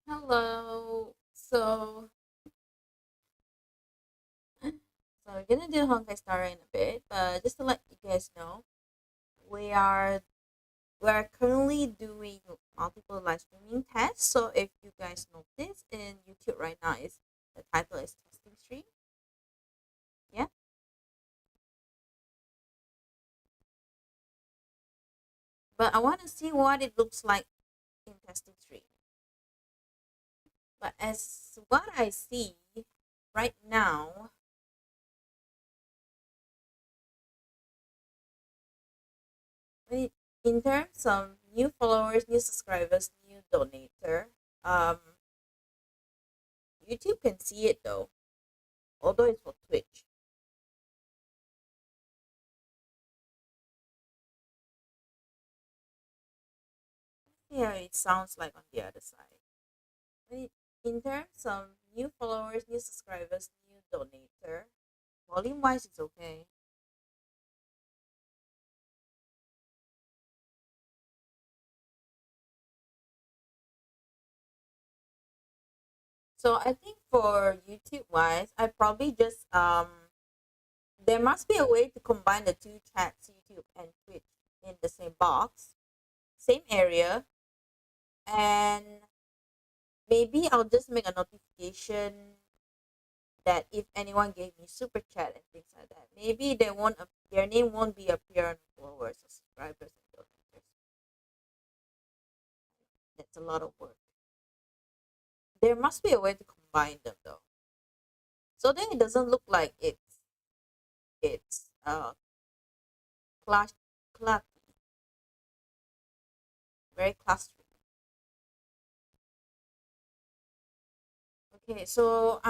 Hello. So we're gonna do Honkai Star in a bit, but just to let you guys know, we are we're currently doing multiple live streaming tests. So if you guys notice in YouTube right now is the title is testing stream. Yeah. But I wanna see what it looks like in testing stream. But as what I see right now, when in terms of new followers, new subscribers, new donator, um YouTube can see it though, although it's for Twitch. Yeah, it sounds like on the other side. In terms of new followers, new subscribers, new donator, volume wise, it's okay. So I think for YouTube wise, I probably just there must be a way to combine the two chats, YouTube and Twitch, in the same box, same area, and maybe I'll just make a notification that if anyone gave me super chat and things like that, maybe their name won't be appear on followers or subscribers and donors. That's a lot of work. There must be a way to combine them though, so then it doesn't look like it's clash cluttered, very clustered. Okay, so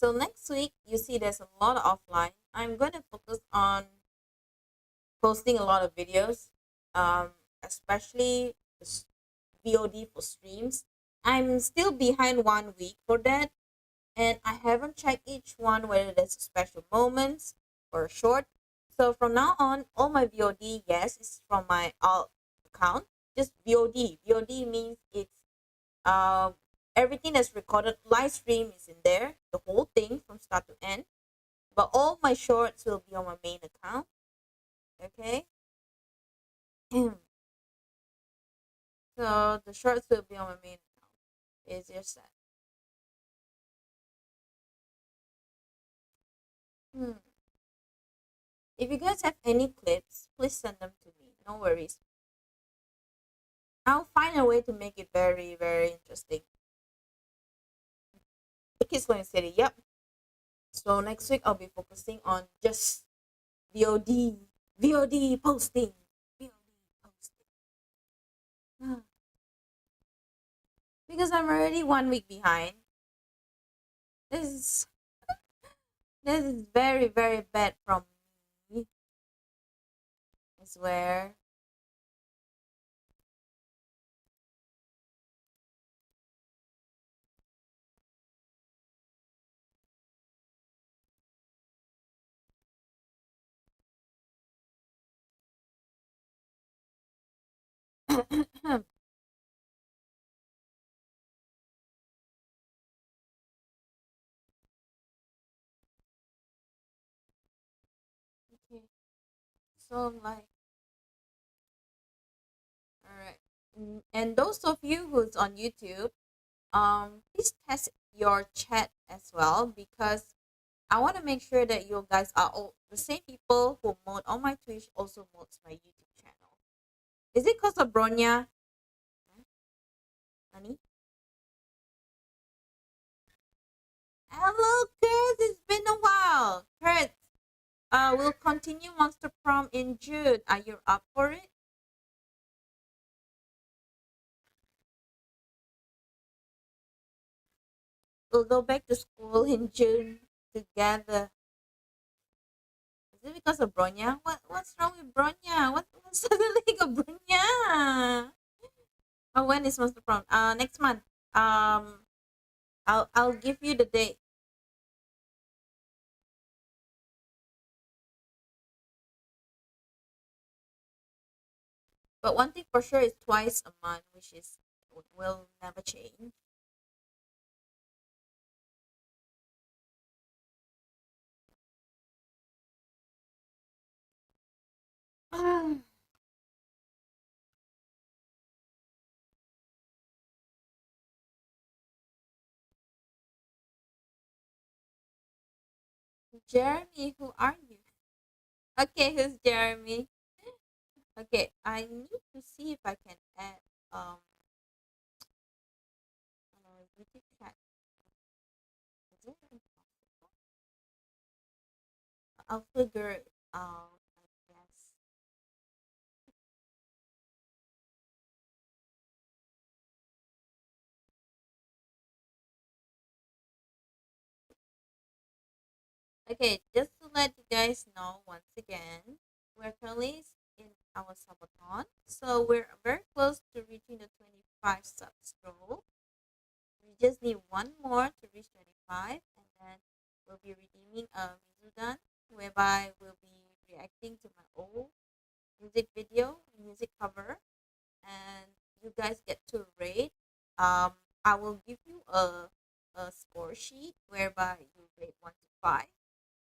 next week you see there's a lot of offline. I'm gonna focus on posting a lot of videos, especially VOD for streams. I'm still behind 1 week for that, and I haven't checked each one whether there's a special moments or a short. So from now on, all my VOD, yes, is from my alt account. Just VOD. VOD means it's uh, everything that's recorded live stream is in there, the whole thing from start to end. But all my shorts will be on my main account. Okay. So the shorts will be on my main account. Easier said. Hmm. If you guys have any clips, please send them to me. No worries. I'll find a way to make it very, very interesting. The kids going to say, yep. So next week I'll be focusing on just VOD, VOD posting, VOD posting. Ah, because I'm already 1 week behind. This is this is very, very bad from me. I swear. Okay. So like, all right. And those of you who's on YouTube, please test your chat as well, because I want to make sure that you guys are all the same people who mod on my Twitch also mods my YouTube channel. Is it because of Bronya? Huh? Honey? Hello, Kurt. It's been a while. Kurt, we'll continue Monster Prom in June. Are you up for it? We'll go back to school in June together. Is it because of Bronya? What's wrong with Bronya? What's suddenly got Bronya? Oh, when is Monster Prom? Next month. I'll give you the date. But one thing for sure is twice a month, which is will never change. Jeremy, who are you? Okay, who's Jeremy? Okay, I need to see if I can add um YouTube chat. Is it impossible? I'll figure it out, I guess. Okay, just to let you guys know once again, we're currently in our subathon, so we're very close to reaching the 25 subs goal. We just need one more to reach 25, and then we'll be redeeming a Mizudan, whereby we'll be reacting to my old music video, music cover, and you guys get to rate. Um, I will give you a score sheet whereby you rate 1 to 5.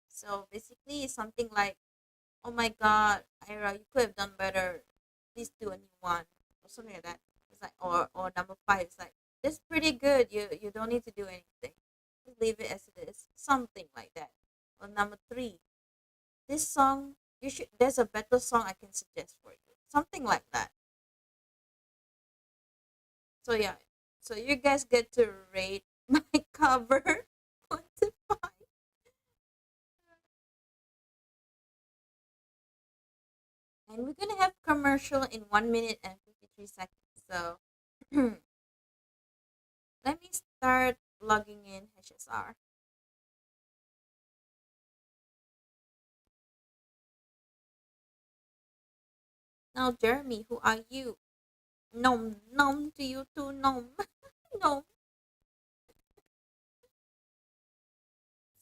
So basically, it's something like, "Oh my God, Ira, you could have done better. Please do a new one," or something like that. It's like, or number 5, it's like, "This is pretty good. You don't need to do anything. Just leave it as it is." Something like that. Or number 3, "This song, you should. There's a better song I can suggest for you." Something like that. So yeah, so you guys get to rate my cover 1 to 5, and we're gonna have commercial in 1 minute and 53 seconds. So let me start logging in HSR. Now, Jeremy, who are you? Nom nom to you too, nom nom.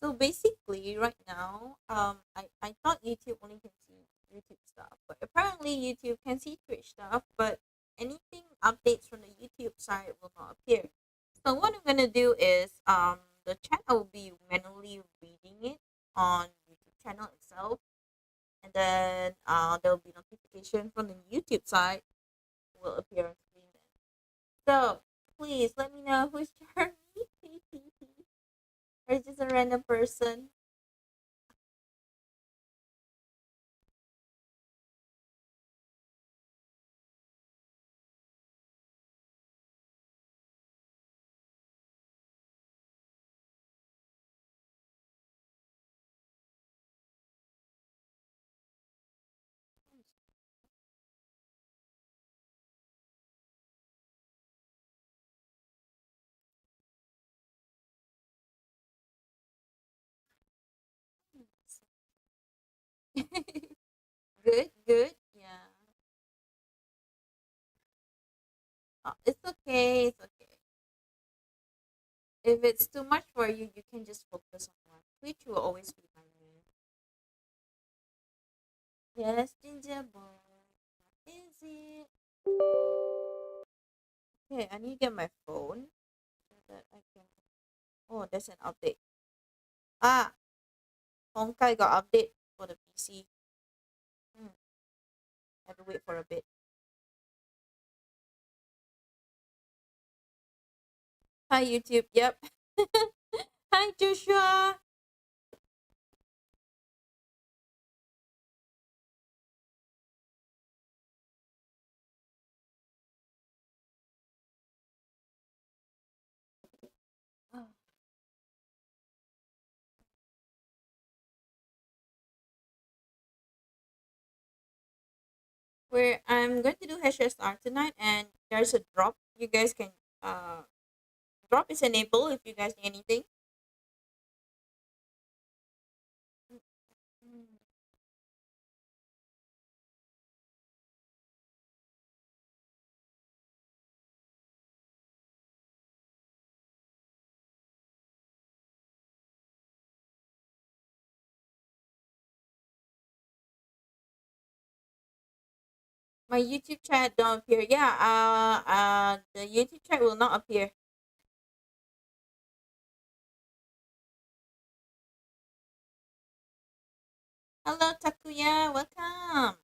So basically, right now, I thought YouTube only can see YouTube stuff, but apparently YouTube can see Twitch stuff, but anything updates from the YouTube side will not appear. So what I'm gonna do is the chat I will be manually reading it on YouTube channel itself, and then there will be notification from the YouTube side will appear on screen then. So please let me know who's Jeremy, or just a random person. Good, good. Yeah. It's okay. It's okay. If it's too much for you, you can just focus on one. Twitch will always be my main. Yes, Ginger Boy. What is it? Okay, I need to get my phone so that I can. Oh, there's an update. Ah, Honkai got update for the PC. Hmm, have to wait for a bit. Hi, YouTube. Yep. Hi, Joshua. Where I'm going to do HSR tonight, and there's a drop. You guys can drop is enabled if you guys need anything. Mm. My YouTube chat don't appear. Yeah, the YouTube chat will not appear. Hello, Takuya. Welcome.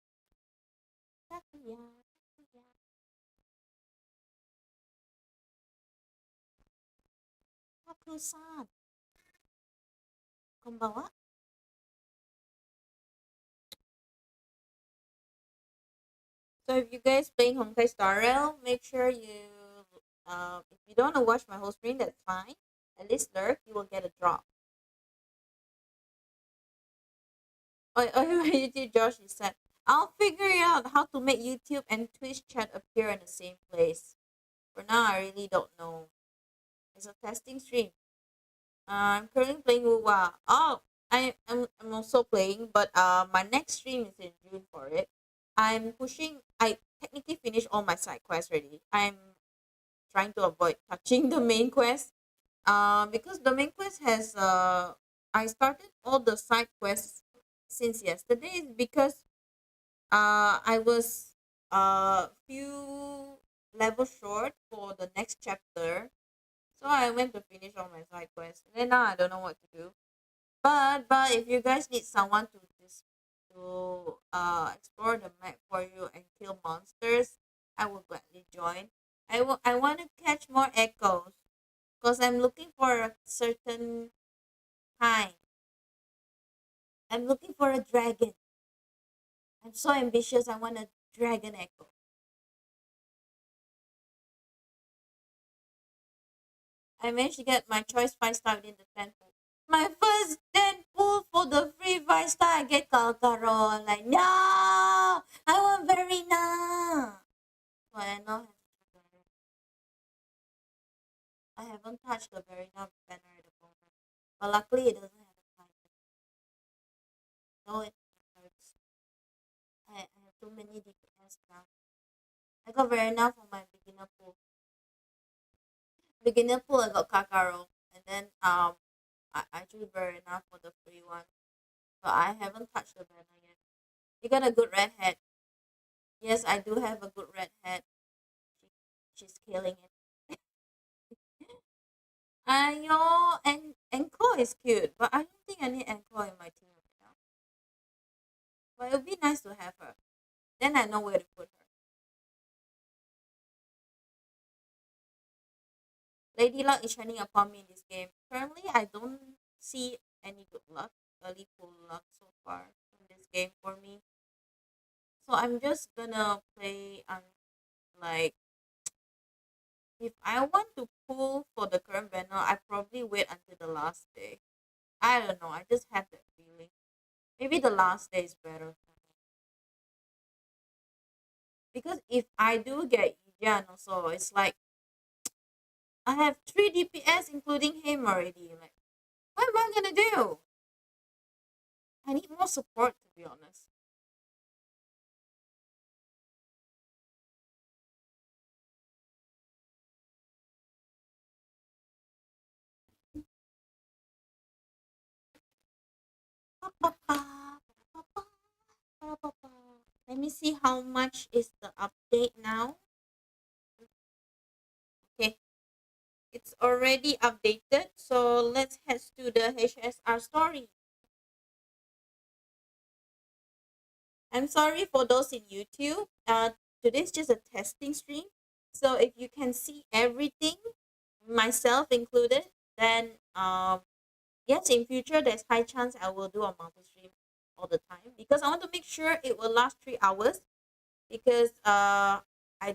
Takuya. Takuya. Taku-san. Konbanwa. So if you guys playing Honkai Star Rail, make sure you, if you don't want to watch my whole screen, that's fine. At least lurk, you will get a drop. Oh, YouTube Josh is said, I'll figure out how to make YouTube and Twitch chat appear in the same place. For now, I really don't know. It's a testing stream. I'm currently playing Wuwa. Oh, I'm also playing, but my next stream is in June for it. I'm pushing. I technically finished all my side quests already. I'm trying to avoid touching the main quest. Because the main quest has I started all the side quests since yesterday because I was few levels short for the next chapter, so I went to finish all my side quests. And then now I don't know what to do. But if you guys need someone to explore the map for you and kill monsters, I will gladly join. I want to catch more echoes because I'm looking for a certain kind. I'm looking for a dragon. I'm so ambitious. I want a dragon echo. I managed to get my choice 5 star within the 10 pool. My first 10 pool for the free 5 star. I get Kalkaron. Like, no! I want Verina. So I know I haven't touched the Verina banner at the moment. But luckily it doesn't have a title. No, it hurts. I have too many DPS now. I got Verina for my beginner pool. Beginner pool I got Kakaro. And then I drew Verina for the free one. But I haven't touched the banner yet. You got a good red head. Yes, I do have a good red head. She, she's killing it. Yo, and Claw is cute, but I don't think I need Claw in my team right now. But it would be nice to have her. Then I know where to put her. Lady Luck is shining upon me in this game. Currently, I don't see any good luck, early full luck so far in this game for me. So I'm just gonna play like if I want to pull for the current banner, I probably wait until the last day. I don't know. I just have that feeling. Maybe the last day is better for me. Because if I do get Yan also, it's like I have 3 DPS including him already. Like, what am I gonna do? I need more support to be honest. Let me see how much is the update now. Okay, it's already updated. So let's head to the HSR story. I'm sorry for those in YouTube. Today's just a testing stream. So if you can see everything, myself included, then yes, in future there's high chance I will do a multi stream all the time because I want to make sure it will last 3 hours because I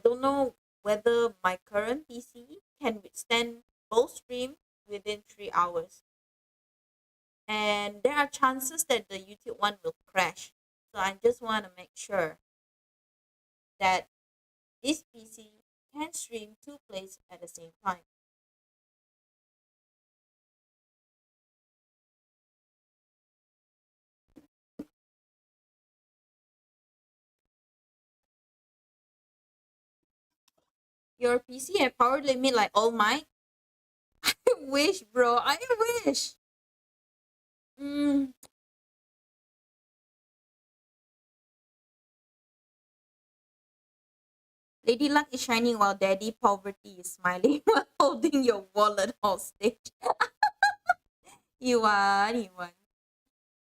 don't know whether my current PC can withstand both stream within 3 hours. And there are chances that the YouTube one will crash. So I just want to make sure that this PC can stream 2 plays at the same time. Your PC have power limit like all mine? I wish, bro. I wish. Mm, Lady Luck is shining while Daddy Poverty is smiling while holding your wallet hostage. Iwan.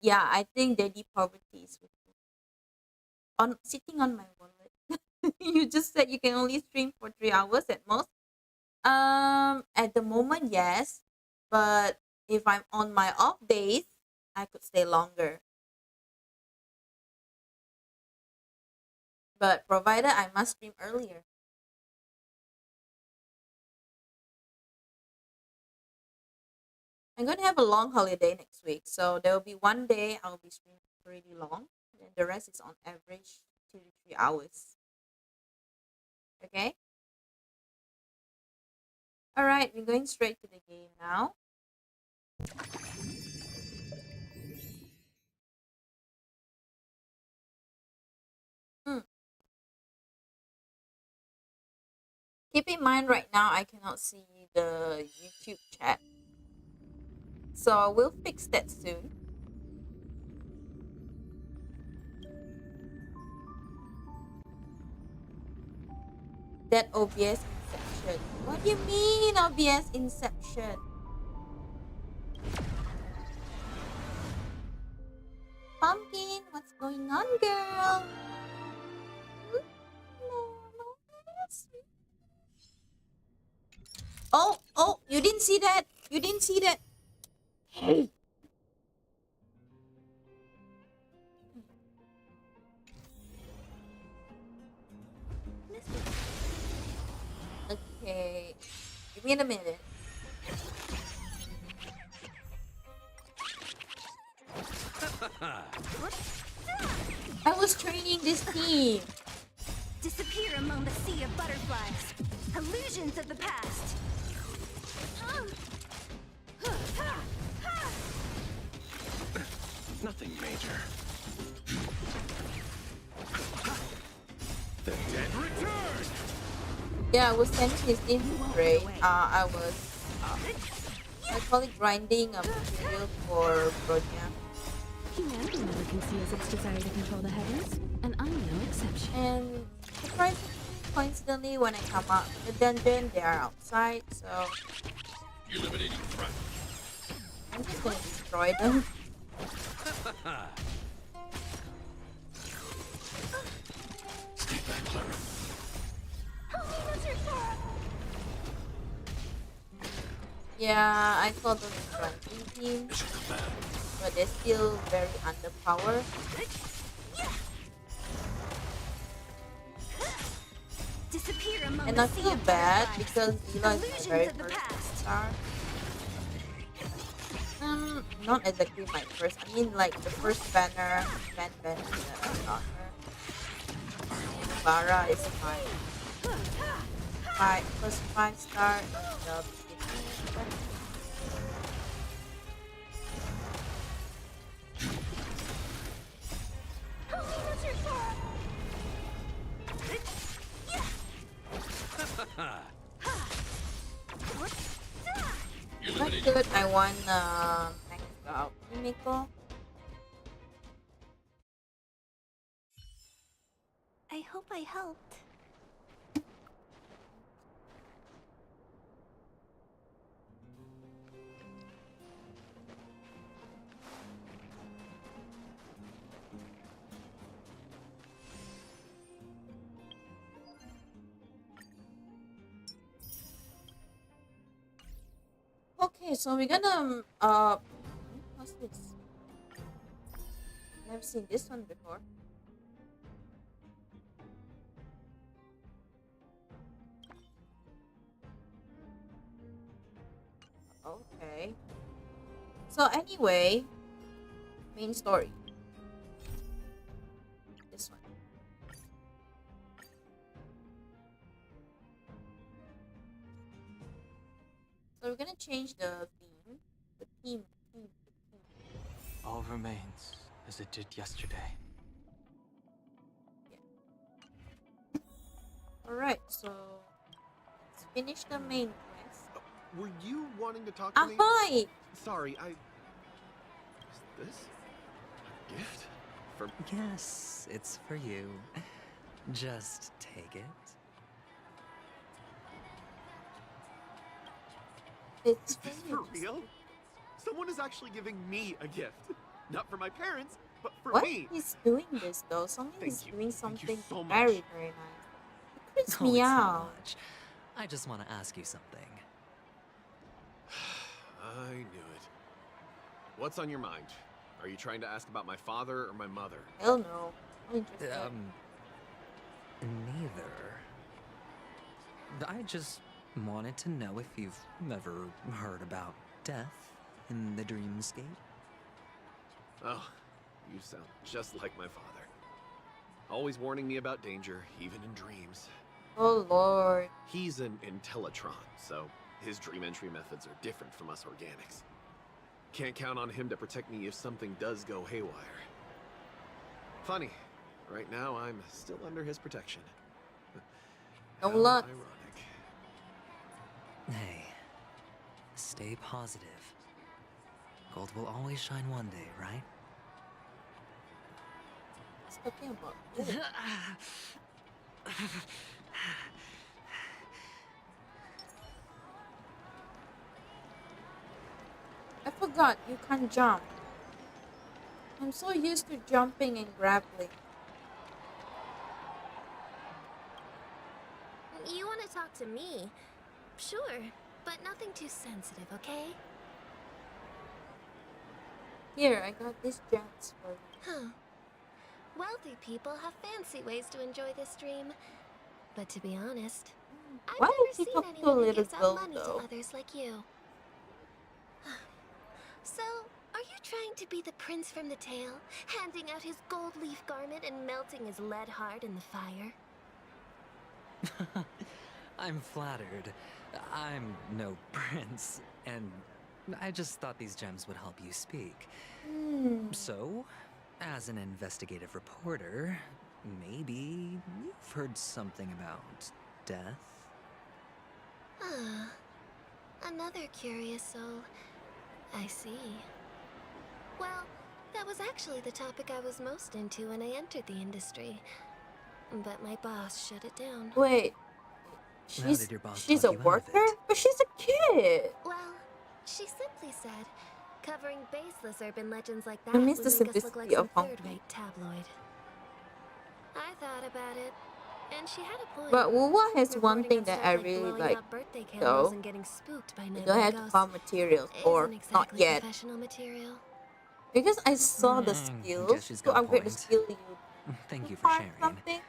Yeah, I think Daddy Poverty is with me. On sitting on my wallet. You just said you can only stream for 3 hours at most. At the moment, yes, but if I'm on my off days, I could stay longer. But provided I must stream earlier. I'm gonna have a long holiday next week, so there will be one day I'll be streaming pretty long, and the rest is on average 2 to 3 hours. Okay. All right, we're going straight to the game now. Hmm. Keep in mind, right now I cannot see the YouTube chat, so we'll fix that soon. That OBS Inception. What do you mean OBS Inception? Pumpkin, what's going on, girl? Oh, you didn't see that. You didn't see that. Hey. Okay. Give me a minute. I was training this team. Disappear among the sea of butterflies. Illusions of the past. Nothing major. The dead return! Yeah, I was sending this team to Ray. I call it grinding material for Bronya. Humanity never conceals its desire to control the heavens, and I'm no exception. And surprisingly, coincidentally, when I come out in the dungeon, they are outside, so Eliminating front. I'm just gonna destroy them. Stay back, Clara. Yeah, I call them the grinding team, Mission command. but they're still very underpowered. Disappear among And the I sea feel of bad butterflies. because Zila is my very Illusions of the first past. star. Not exactly my first. I mean, like the first banner that I got her. And Bara is my first 5-star in the beginning. That's good. I won max out Himiko. I hope I helped. Okay, so we're gonna what's this? Never seen this one before. Okay. So anyway, main story. This one. So we're gonna change the theme. The theme. All remains as it did yesterday. Alright, so let's finish the main quest. Were you wanting to talk to me? Ahoy! Sorry, Is this a gift? For Yes, it's for you. Just take it. It's Is this for for you, just real? like- Someone is actually giving me a gift. Not for my parents, but for What? me. He's doing this though. Someone Thank is you. doing Thank you something so much. very, very nice. It creeps Oh, me it's not out. much. I just want to ask you something. I knew it. What's on your mind? Are you trying to ask about my father or my mother? Hell no. I'm interested. Neither. I just wanted to know if you've ever heard about death in the dreamscape. Oh, you sound just like my father. Always warning me about danger, even in dreams. Oh lord. He's an Intellitron, so his dream entry methods are different from us organics. Can't count on him to protect me if something does go haywire. Funny, right now I'm still under his protection. No How luck. ironic. Hey, stay positive. Gold will always shine one day, right? What's talking about? Ooh. I forgot you can't jump. I'm so used to jumping and grappling. You want to talk to me? Sure, but nothing too sensitive, okay? Here, I got these gems for you. Huh. Wealthy people have fancy ways to enjoy this dream. But to be honest, I've Why never would he seen talk to a anyone who little gives girl, out money though? to others like you. So, are you trying to be the prince from the tale, handing out his gold leaf garment and melting his lead heart in the fire? I'm flattered. I'm no prince, and I just thought these gems would help you speak. So, as an investigative reporter, maybe you've heard something about death? Ah, another curious soul. I see. Well, that was actually the topic I was most into when I entered the industry. But my boss shut it down. Wait, How did your boss she's talk a you out of worker, it? but she's a kid. Well, she simply said, covering baseless urban legends like that I would miss make the us look simplicity like some of Funky. third-rate tabloid. I thought about it, and she had a point. But Wuwa has one Reporting thing on that stuff I like really blowing like. up birthday candles though. and getting spooked by You nightmare don't have to ghosts farm materials, or isn't not exactly yet. professional material. Because I saw the Guess skills she's to got a upgrade the point. skill you Thank you for farm sharing. something,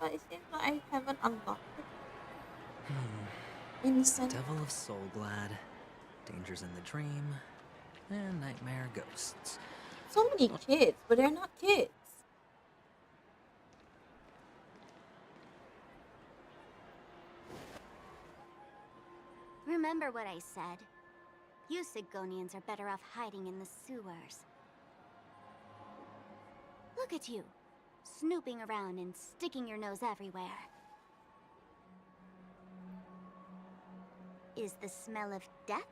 but it seems like I haven't unlocked it. Hmm. Innocent. Devil of Soulglad, Dangers in the Dream, and Nightmare Ghosts. So many kids, but they're not kids. Remember what I said. You Sigonians are better off hiding in the sewers. Look at you, snooping around and sticking your nose everywhere. Is the smell of death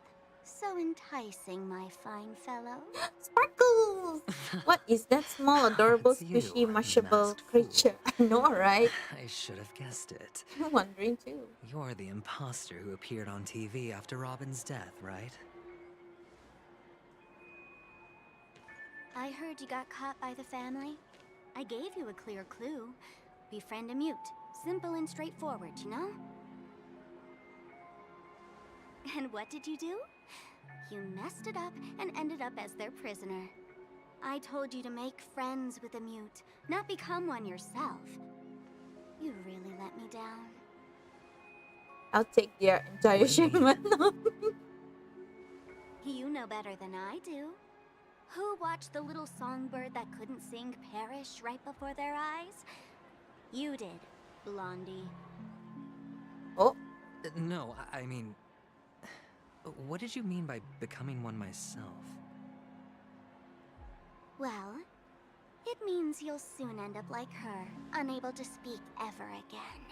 so enticing, my fine fellow? Sparkles! What is that small, adorable, It's you, squishy, mushable masked fool. creature? I know, right? I should have guessed it. I'm wondering too. You're the imposter who appeared on TV after Robin's death, right? I heard you got caught by the family. I gave you a clear clue. Befriend a mute. Simple and straightforward, you know? And what did you do? You messed it up and ended up as their prisoner. I told you to make friends with a mute, not become one yourself. You really let me down. I'll take their entire shipment. You know better than I do. Who watched the little songbird that couldn't sing perish right before their eyes? You did, Blondie. Oh, No, I mean... What did you mean by becoming one myself? Well, it means you'll soon end up like her, unable to speak ever again.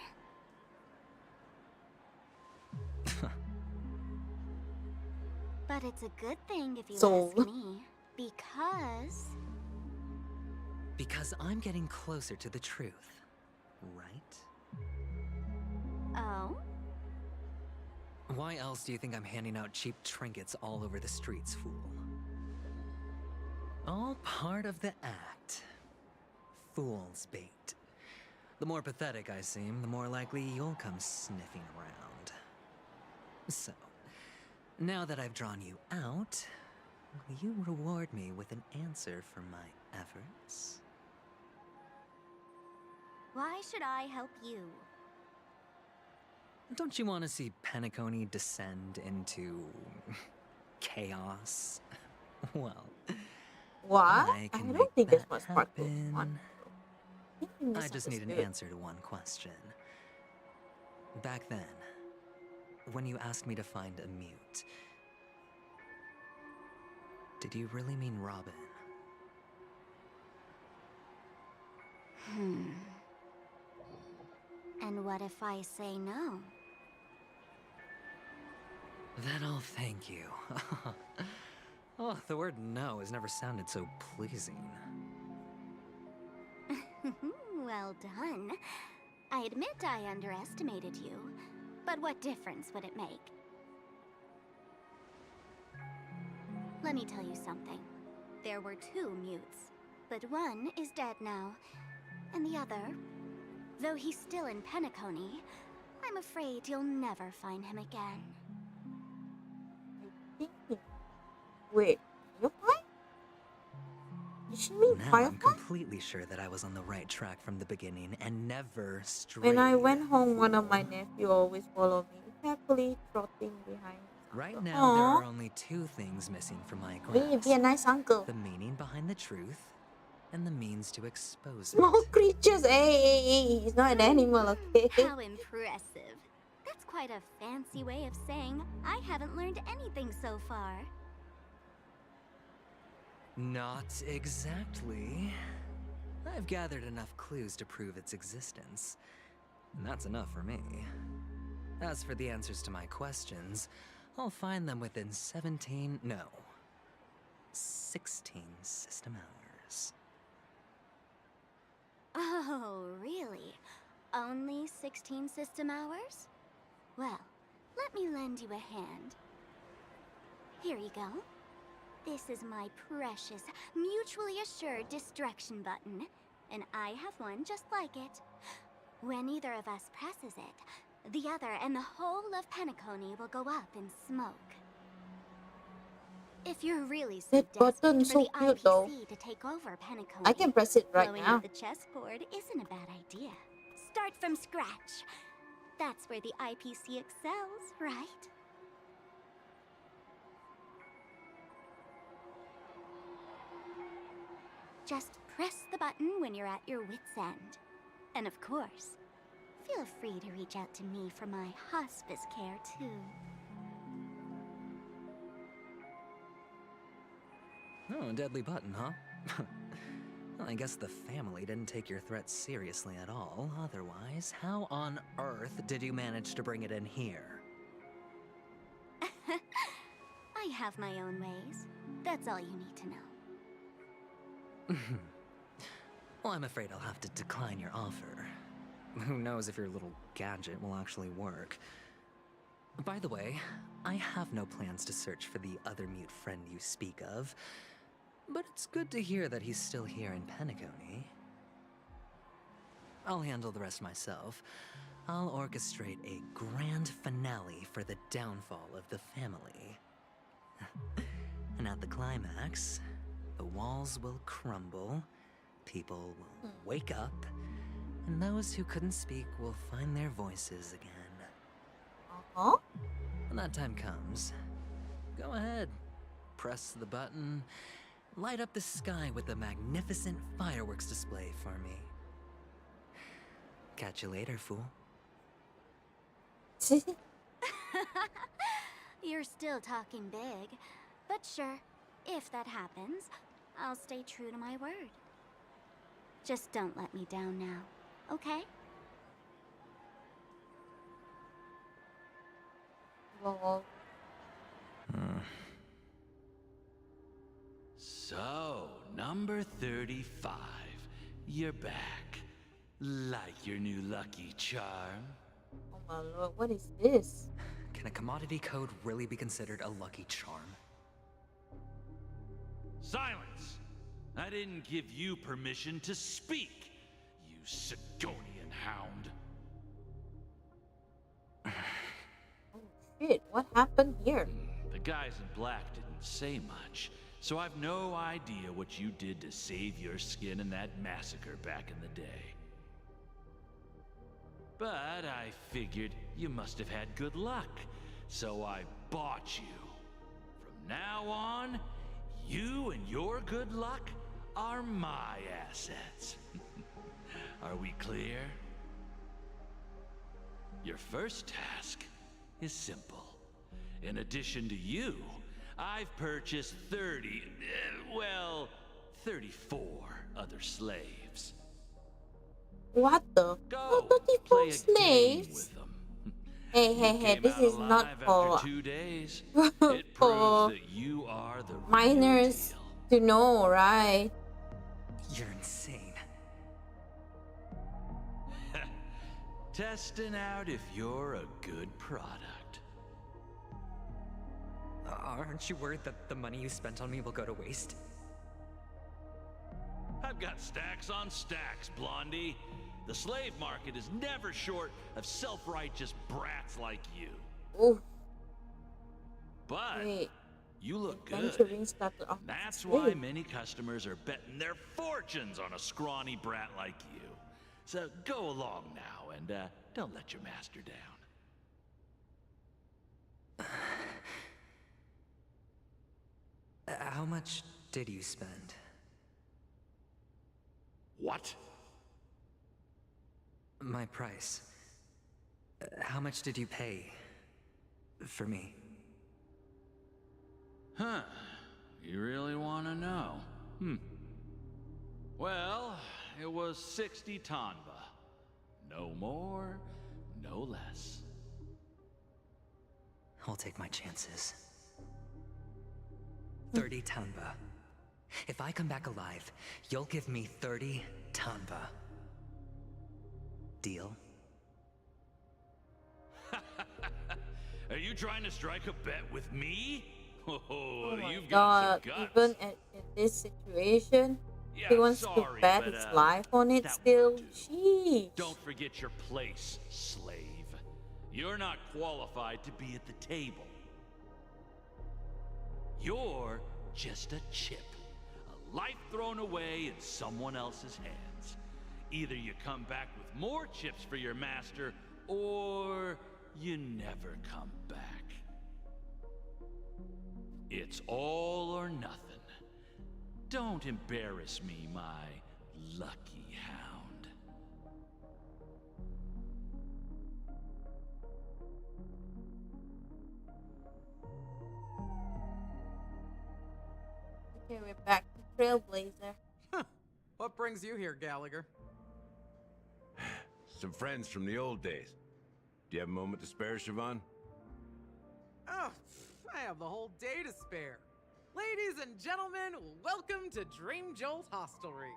But it's a good thing if you Soul. ask me, because... Because I'm getting closer to the truth, right? Oh? Why else do you think I'm handing out cheap trinkets all over the streets, fool? All part of the act. Fool's bait. The more pathetic I seem, the more likely you'll come sniffing around. So, now that I've drawn you out, will you reward me with an answer for my efforts? Why should I help you? Don't you want to see Penacony descend into chaos? Well, What? I I can don't make think this that was part of happen. one. I just need an answer to one question. Back then, when you asked me to find a mute, did you really mean Robin? And what if I say no? Then I'll thank you. Oh, the word no has never sounded so pleasing. Well done. I admit I underestimated you, but what difference would it make? Let me tell you something. There were 2 mutes, but one is dead now, and the other, though he's still in Penacony, I'm afraid you'll never find him again. Wait, Firefly? Did she mean Now I'm Firefly? completely sure that I was on the right track from the beginning and never strayed. When I went home, one of my nephews always followed me, happily trotting behind. Right now, there Aw. are only 2 things missing from my Be grasp. a nice uncle. The meaning behind the truth, and the means to expose it. Small creatures. Hey, he's not an animal, okay? How impressive. That's quite a fancy way of saying I haven't learned anything so far. Not exactly. I've gathered enough clues to prove its existence, and that's enough for me. As for the answers to my questions, I'll find them within 16 system hours. Oh, really? Only 16 system hours? Well, let me lend you a hand. Here you go. This is my precious, mutually assured destruction button, and I have one just like it. When either of us presses it, the other and the whole of Penacony will go up in smoke. If you're really so That button desperate so for the cute, IPC though. to take over Penacony, I can press it right blowing now. up the chessboard isn't a bad idea. Start from scratch. That's where the IPC excels, right? Just press the button when you're at your wit's end. And of course, feel free to reach out to me for my hospice care too. Oh, a deadly button, huh? Well, I guess the family didn't take your threat seriously at all. Otherwise, how on earth did you manage to bring it in here? I have my own ways. That's all you need to know. Well, I'm afraid I'll have to decline your offer. Who knows if your little gadget will actually work. By the way, I have no plans to search for the other mute friend you speak of, but it's good to hear that he's still here in Penacony. I'll handle the rest myself. I'll orchestrate a grand finale for the downfall of the family. And at the climax, the walls will crumble, people will wake up, and those who couldn't speak will find their voices again. Uh-huh. When that time comes, go ahead, press the button, light up the sky with a magnificent fireworks display for me. Catch you later, fool. You're still talking big, but sure, if that happens, I'll stay true to my word. Just don't let me down now, okay? Well, So, number 35. You're back. Like your new lucky charm? oh my lord, what is this? can a commodity code really be considered a lucky charm? Silence! I didn't give you permission to speak, you Sigonian hound. Shit, what happened here? The guys in black didn't say much, so I've no idea what you did to save your skin in that massacre back in the day. But I figured you must have had good luck, so I bought you. From now on, you and your good luck are my assets. Are we clear? Your first task is simple. In addition to you, I've purchased 34 other slaves. What the? Go, 34 play a game slaves? with them. Hey, You hey, hey, came this out is not alive for after 2 days. It proves for that you are the real minors deal. to know, right? You're insane. Testing out if you're a good product. Aren't you worried that the money you spent on me will go to waste? I've got stacks on stacks, Blondie. The slave market is never short of self-righteous brats like you. Ooh, But wait. you look good. Adventuring started off. That's as a why slave. many customers are betting their fortunes on a scrawny brat like you. So go along now and don't let your master down. How much did you spend? What? My price. How much did you pay for me? Huh. You really want to know? Well, it was 60 tanba. No more, no less. I'll take my chances. 30 tanba. If I come back alive, you'll give me 30 tanba. Deal? Are you trying to strike a bet with me? Oh, Oh my you've god, got some guts. even in this situation, Yeah, he wants to sorry, bet but, his life on it that still. won't do. Sheesh. Don't forget your place, slave. You're not qualified to be at the table. You're just a chip. A life thrown away in someone else's hands. Either you come back with more chips for your master, or you never come back. It's all or nothing. Don't embarrass me, my lucky hound. Okay, we're back to Trailblazer. What brings you here, Gallagher? Some friends from the old days. Do you have a moment to spare, Siobhan? Oh, I have the whole day to spare. Ladies and gentlemen, welcome to Dream Jolt Hostelry.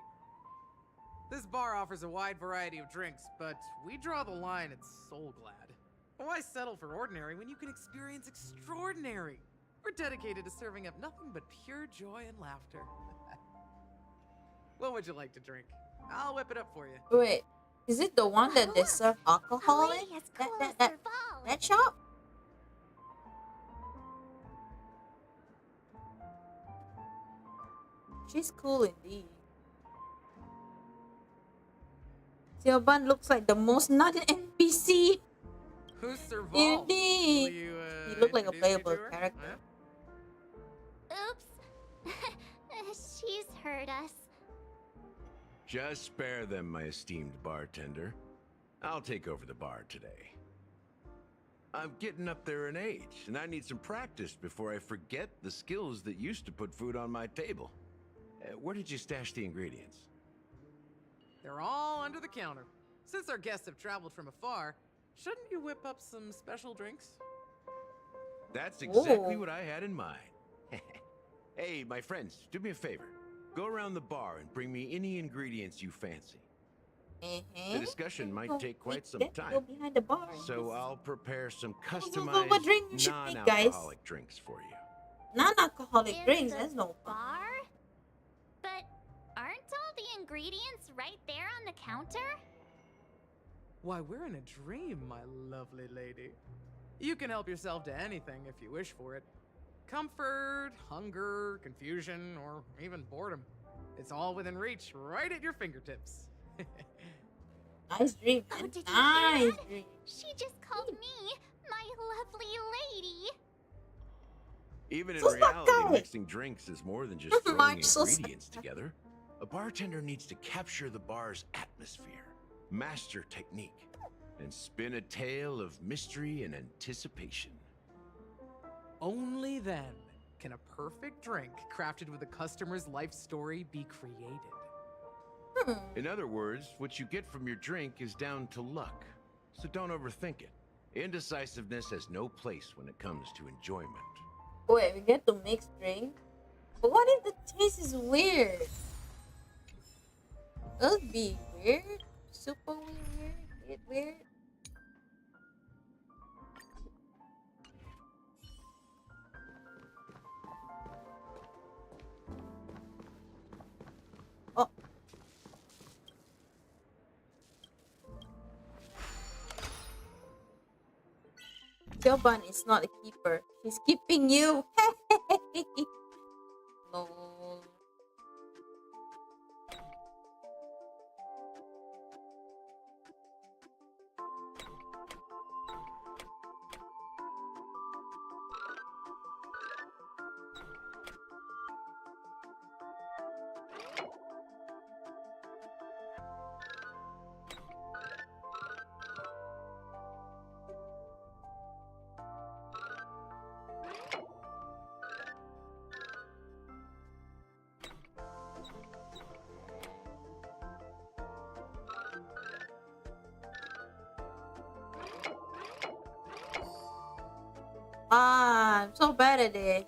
This bar offers a wide variety of drinks, but we draw the line at Soul Glad. Why settle for ordinary when you can experience extraordinary? We're dedicated to serving up nothing but pure joy and laughter. What would you like to drink? I'll whip it up for you. Wait, is it the one that they serve alcohol in? That shop? She's cool indeed. Siobhan looks like the most not an NPC. Who's Serval? Indeed. You look like a introduce me playable to her? character. Oops. She's heard us. Just spare them, my esteemed bartender. I'll take over the bar today. I'm getting up there in age, and I need some practice before I forget the skills that used to put food on my table. Where did you stash the ingredients? They're all under the counter. Since our guests have traveled from afar, shouldn't you whip up some special drinks? That's exactly Ooh. what I had in mind. Hey, my friends, do me a favor. Go around the bar and bring me any ingredients you fancy. The discussion might Go take quite eat some that, Go time. behind the bar. So I'll prepare some What customized drink you should make, guys? non-alcoholic drinks for you. Non-alcoholic Is drinks. the That's no fun. bar? But aren't all the ingredients right there on the counter? Why, we're in a dream, my lovely lady. You can help yourself to anything if you wish for it. Comfort, hunger, confusion, or even boredom. It's all within reach, right at your fingertips. Nice dream, Oh, man. did you Nice hear that? dream. She just called me my lovely lady. Even in So reality, suck. mixing drinks is more than just throwing Mark, so ingredients together. A bartender needs to capture the bar's atmosphere, master technique, and spin a tale of mystery and anticipation. Only then can a perfect drink crafted with a customer's life story be created. In other words, what you get from your drink is down to luck. So don't overthink it. Indecisiveness has no place when it comes to enjoyment. Wait, we get to mix drink? But what if the taste is weird? It'll be weird. Super weird. Weird. Weird. Oh. Joban is not a keeper. She's keeping you. Lol. Ah, I'm so bad at this.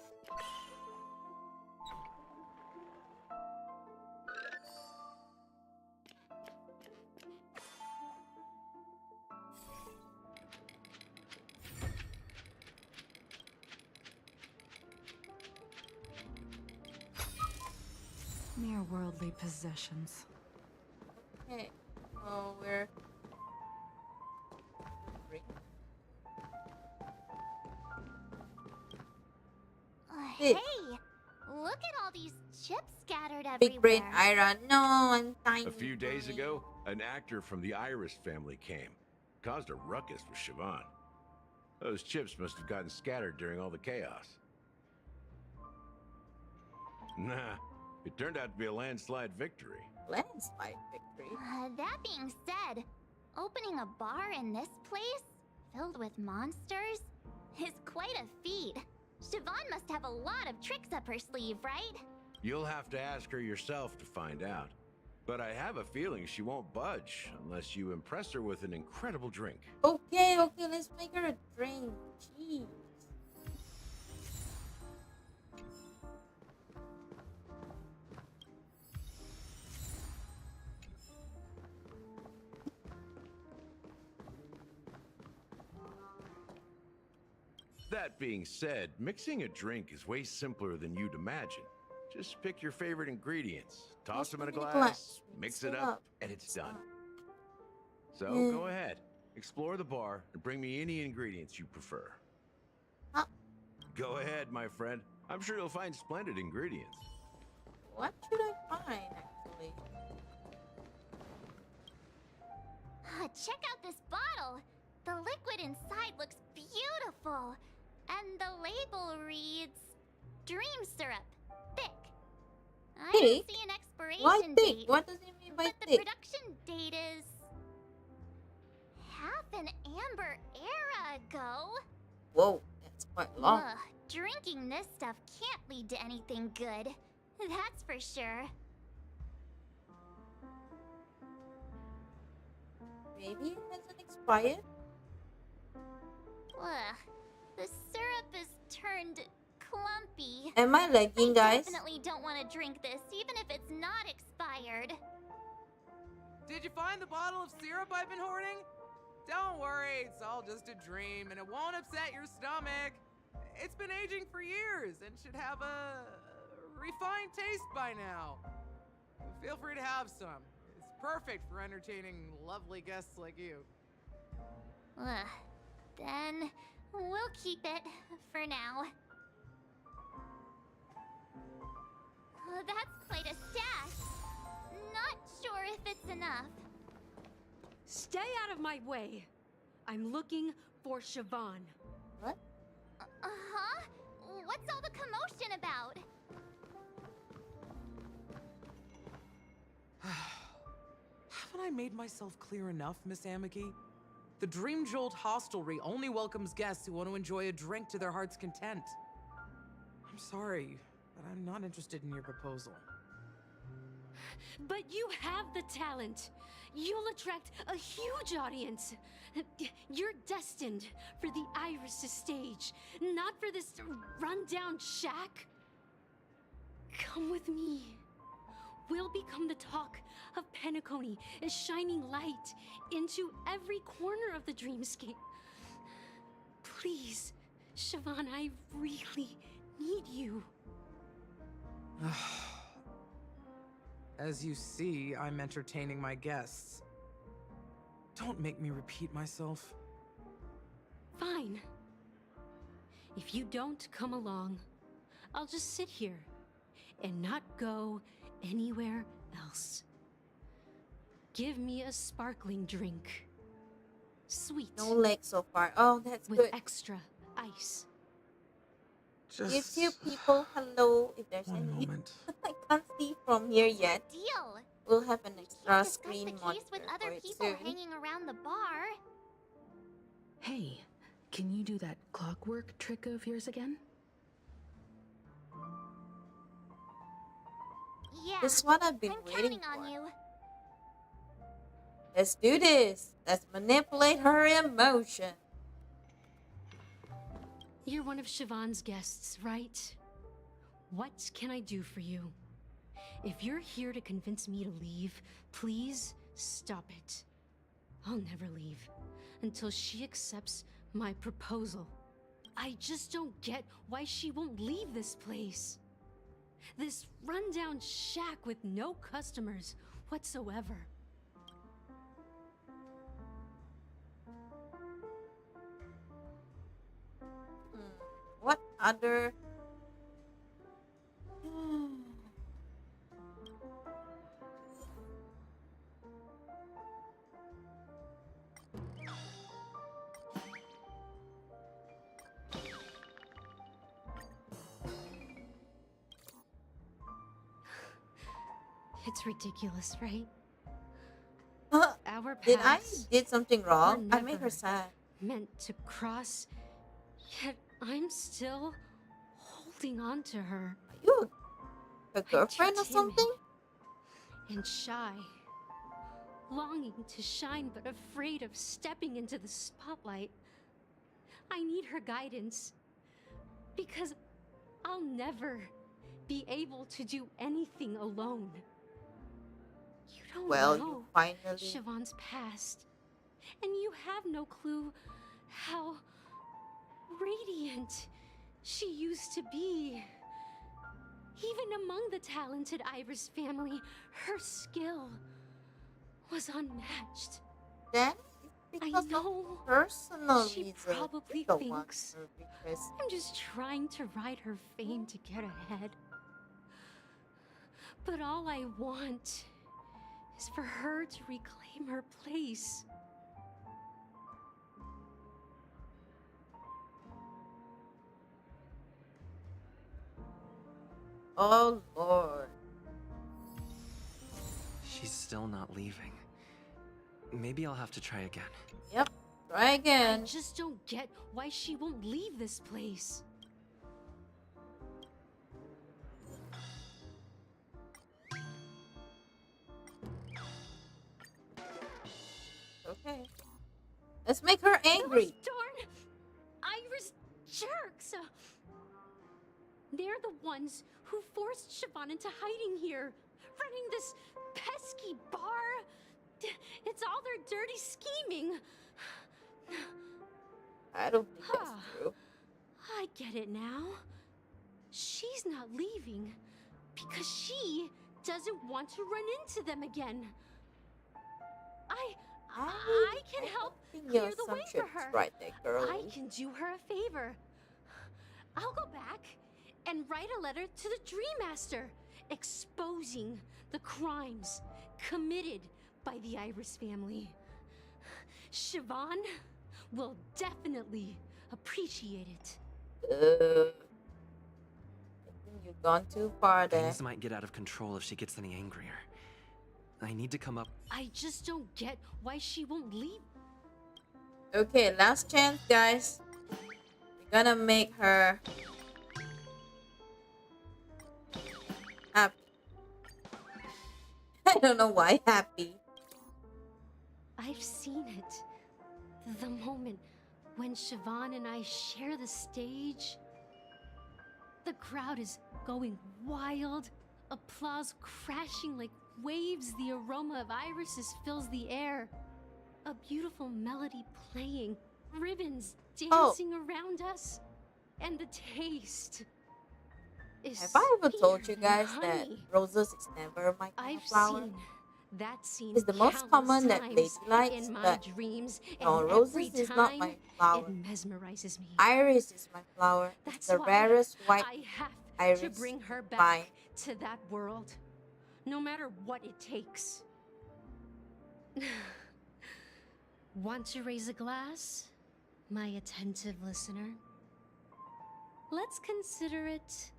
Mere worldly possessions. Okay, so we're Hey, Hey. look at all these chips scattered everywhere. big brain Ira. No, I'm tiny. A few days brain. ago, an actor from the Iris family came. Caused a ruckus with Siobhan. Those chips must have gotten scattered during all the chaos. Nah, it turned out to be a landslide victory. Landslide victory. That being said, opening a bar in this place, filled with monsters, is quite a feat. Siobhan must have a lot of tricks up her sleeve, right? You'll have to ask her yourself to find out. But I have a feeling she won't budge unless you impress her with an incredible drink. Okay, let's make her a drink. Jeez. That being said, mixing a drink is way simpler than you'd imagine. Just pick your favorite ingredients, toss them in a glass, mix it up, and it's done. So go ahead, explore the bar, and bring me any ingredients you prefer. Huh? Go ahead, my friend. I'm sure you'll find splendid ingredients. What should I find, actually? Check out this bottle. The liquid inside looks beautiful. And the label reads Dream Syrup, thick. I don't Thick? see an expiration Why thick? date. What does it mean by But the thick? production date is half an amber era ago. Whoa, that's quite long. Ugh, drinking this stuff can't lead to anything good. That's for sure. Maybe it hasn't expired? Ugh, the syrup is turned clumpy. Am I lagging, guys? Definitely don't want to drink this, even if it's not expired. Did you find the bottle of syrup I've been hoarding? Don't worry, it's all just a dream and it won't upset your stomach. It's been aging for years and should have a refined taste by now. Feel free to have some. It's perfect for entertaining lovely guests like you. Ugh. Then we'll keep it for now. That's quite a stash. Not sure if it's enough. Stay out of my way. I'm looking for Siobhan. What? Uh-huh? What's all the commotion about? Haven't I made myself clear enough, Miss Amiki? The Dream Jolt Hostelry only welcomes guests who want to enjoy a drink to their heart's content. I'm sorry, but I'm not interested in your proposal. But you have the talent. You'll attract a huge audience. You're destined for the Iris' stage, not for this rundown shack. Come with me. We'll become the talk of Penacony, a shining light into every corner of the dreamscape. Please, Siobhan, I really need you. As you see, I'm entertaining my guests. Don't make me repeat myself. Fine. If you don't come along, I'll just sit here and not go anywhere else. Give me a sparkling drink. Sweet. No legs so far. Oh, that's with good. extra ice. YouTube people, hello. If there's one any, moment. I can't see from here yet. Deal. We'll have an extra Can't discuss screen the case monitor with for other it people soon. hanging around the bar. Hey, can you do that clockwork trick of yours again? Yeah. This is what I've been I'm waiting counting on for. you. Let's do this. Let's manipulate her emotion. You're one of Siobhan's guests, right? What can I do for you? If you're here to convince me to leave, please stop it. I'll never leave until she accepts my proposal. I just don't get why she won't leave this place. This rundown shack with no customers whatsoever. What other... It's ridiculous, right? Our Did I paths did something wrong? were I made her never sad. meant to cross, yet I'm still holding on to her. Are you a I'm girlfriend too or something? timid and shy, longing to shine but afraid of stepping into the spotlight. I need her guidance because I'll never be able to do anything alone. You don't Well, know you finally... Siobhan's past, and you have no clue how radiant she used to be. Even among the talented Iris family, her skill was unmatched. Then it's I because know of personal she reasons. probably You don't want thinks her because I'm just trying to ride her fame to get ahead. But all I want is for her to reclaim her place. oh Lord. She's still not leaving. Maybe I'll have to try again. Yep. Try I again. just don't get why she won't leave this place. Okay. Let's make her angry. Those darn Iris jerks! They're the ones who forced Siobhan into hiding here, running this pesky bar, It's all their dirty scheming. I don't think that's Huh. true. I get it now. She's not leaving because she doesn't want to run into them again. I can help think clear your the way for assumption's her. right there, girl. I can do her a favor. I'll go back and write a letter to the Dream Master exposing the crimes committed by the Iris family. Siobhan will definitely appreciate it. I think you've gone too far there. Things might get out of control if she gets any angrier. I need to come up. I just don't get why she won't leave. Okay, last chance, guys. We're gonna make her happy. I don't know why happy. I've seen it. The moment when Siobhan and I share the stage. The crowd is going wild. Applause crashing like waves. The aroma of irises fills the air. A beautiful melody playing. Ribbons dancing around us. And the taste is Have I ever told you sweeter guys than that honey. roses is never my kind of I've flower? seen that scene It's the most countless common that times lady likes, in my but dreams, no, and roses every is not time my flower. it mesmerizes me. Iris is my flower. It's That's the why rarest white I have iris to bring her back vine. to that world, no matter what it takes. Want to raise a glass, my attentive listener? Let's consider it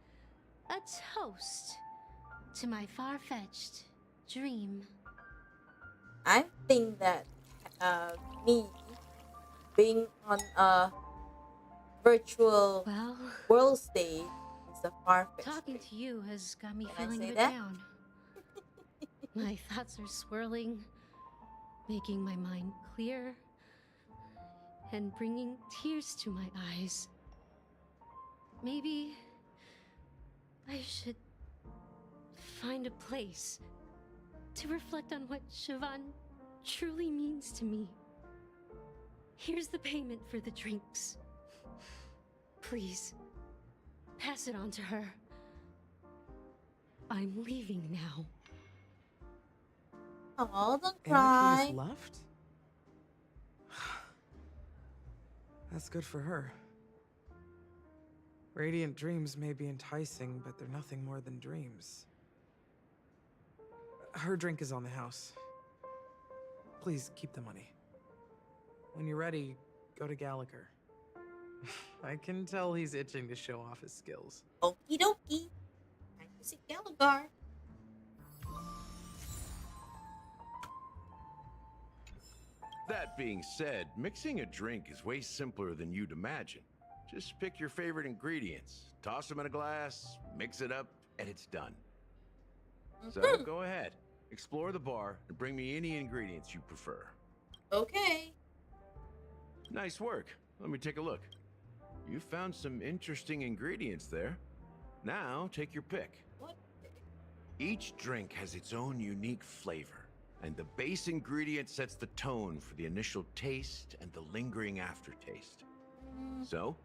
a toast to my far-fetched dream. I think that me being on a virtual world stage is a far-fetched. Talking to you has got me Can I feeling say a bit that? down. My thoughts are swirling, making my mind clear, and bringing tears to my eyes. Maybe I should find a place to reflect on what Siobhan truly means to me. Here's the payment for the drinks. Please, pass it on to her. I'm leaving now. Oh, don't Anarchy cry. is left? That's good for her. Radiant dreams may be enticing, but they're nothing more than dreams. Her drink is on the house. Please keep the money. When you're ready, go to Gallagher. I can tell he's itching to show off his skills. Okie dokie. Time to see Gallagher. That being said, mixing a drink is way simpler than you'd imagine. Just pick your favorite ingredients, toss them in a glass, mix it up, and it's done. So go ahead, explore the bar, and bring me any ingredients you prefer. Okay. Nice work. Let me take a look. You found some interesting ingredients there. Now take your pick. What? Each drink has its own unique flavor, and the base ingredient sets the tone for the initial taste and the lingering aftertaste. So,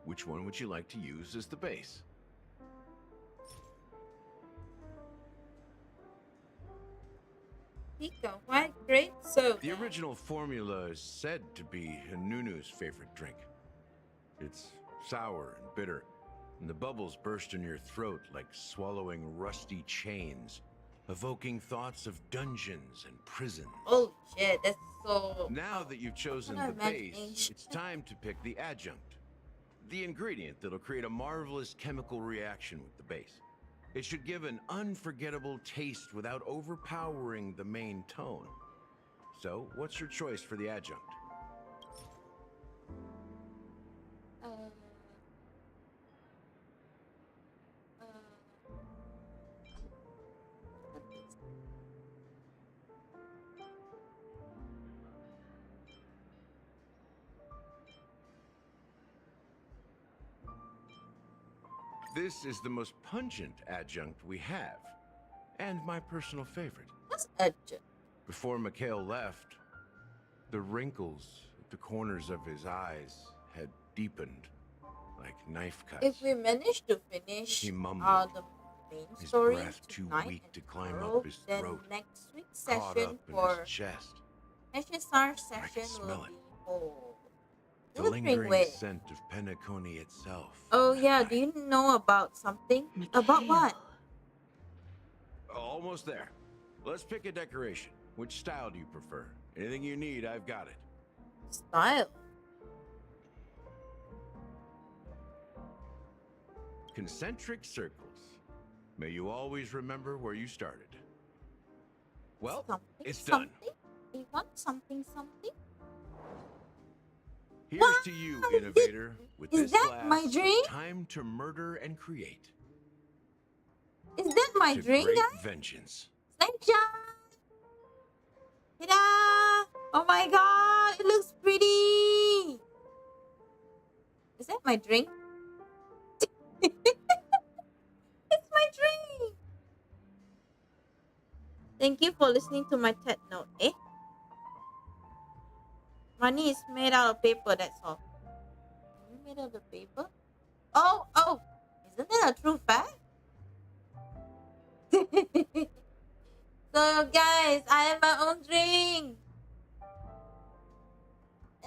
which one would you like to use as the base? Pico, white grape soda. The original formula is said to be Nunu's favorite drink. It's sour and bitter, and the bubbles burst in your throat like swallowing rusty chains, evoking thoughts of dungeons and prisons. Holy shit, that's so. Now that you've chosen What the an base, imagination. it's time to pick the adjunct. The ingredient that'll create a marvelous chemical reaction with the base. It should give an unforgettable taste without overpowering the main tone. So, what's your choice for the adjunct? Uh, what is This is the most pungent adjunct we have, and my personal favorite. What's adjunct? Before Mikhail left, the wrinkles at the corners of his eyes had deepened like knife cuts. If we manage to finish He mumbled, the main his story breath too tonight weak and to climb tomorrow, up his then throat, next week's caught session up in for his chest. HSR I session could smell will it. be for The Wuthering lingering Waves. scent of Penacony itself. Oh on that yeah, night. do you know about something? About what? Almost there. Let's pick a decoration. Which style do you prefer? Anything you need, I've got it. Style. Concentric circles. May you always remember where you started. Well, Something, it's done. something? You want something, something? Here's to you, Wow, innovator, with is this that glass my of drink? time to murder and create. Is that my to drink, great guys? vengeance. Thank you. Ta-da! Oh my god, it looks pretty. Is that my drink? It's my drink. Thank you for listening to my TED note, eh? Money is made out of paper, that's all. Money made out of paper? Oh, isn't that a true fact? So guys, I have my own drink.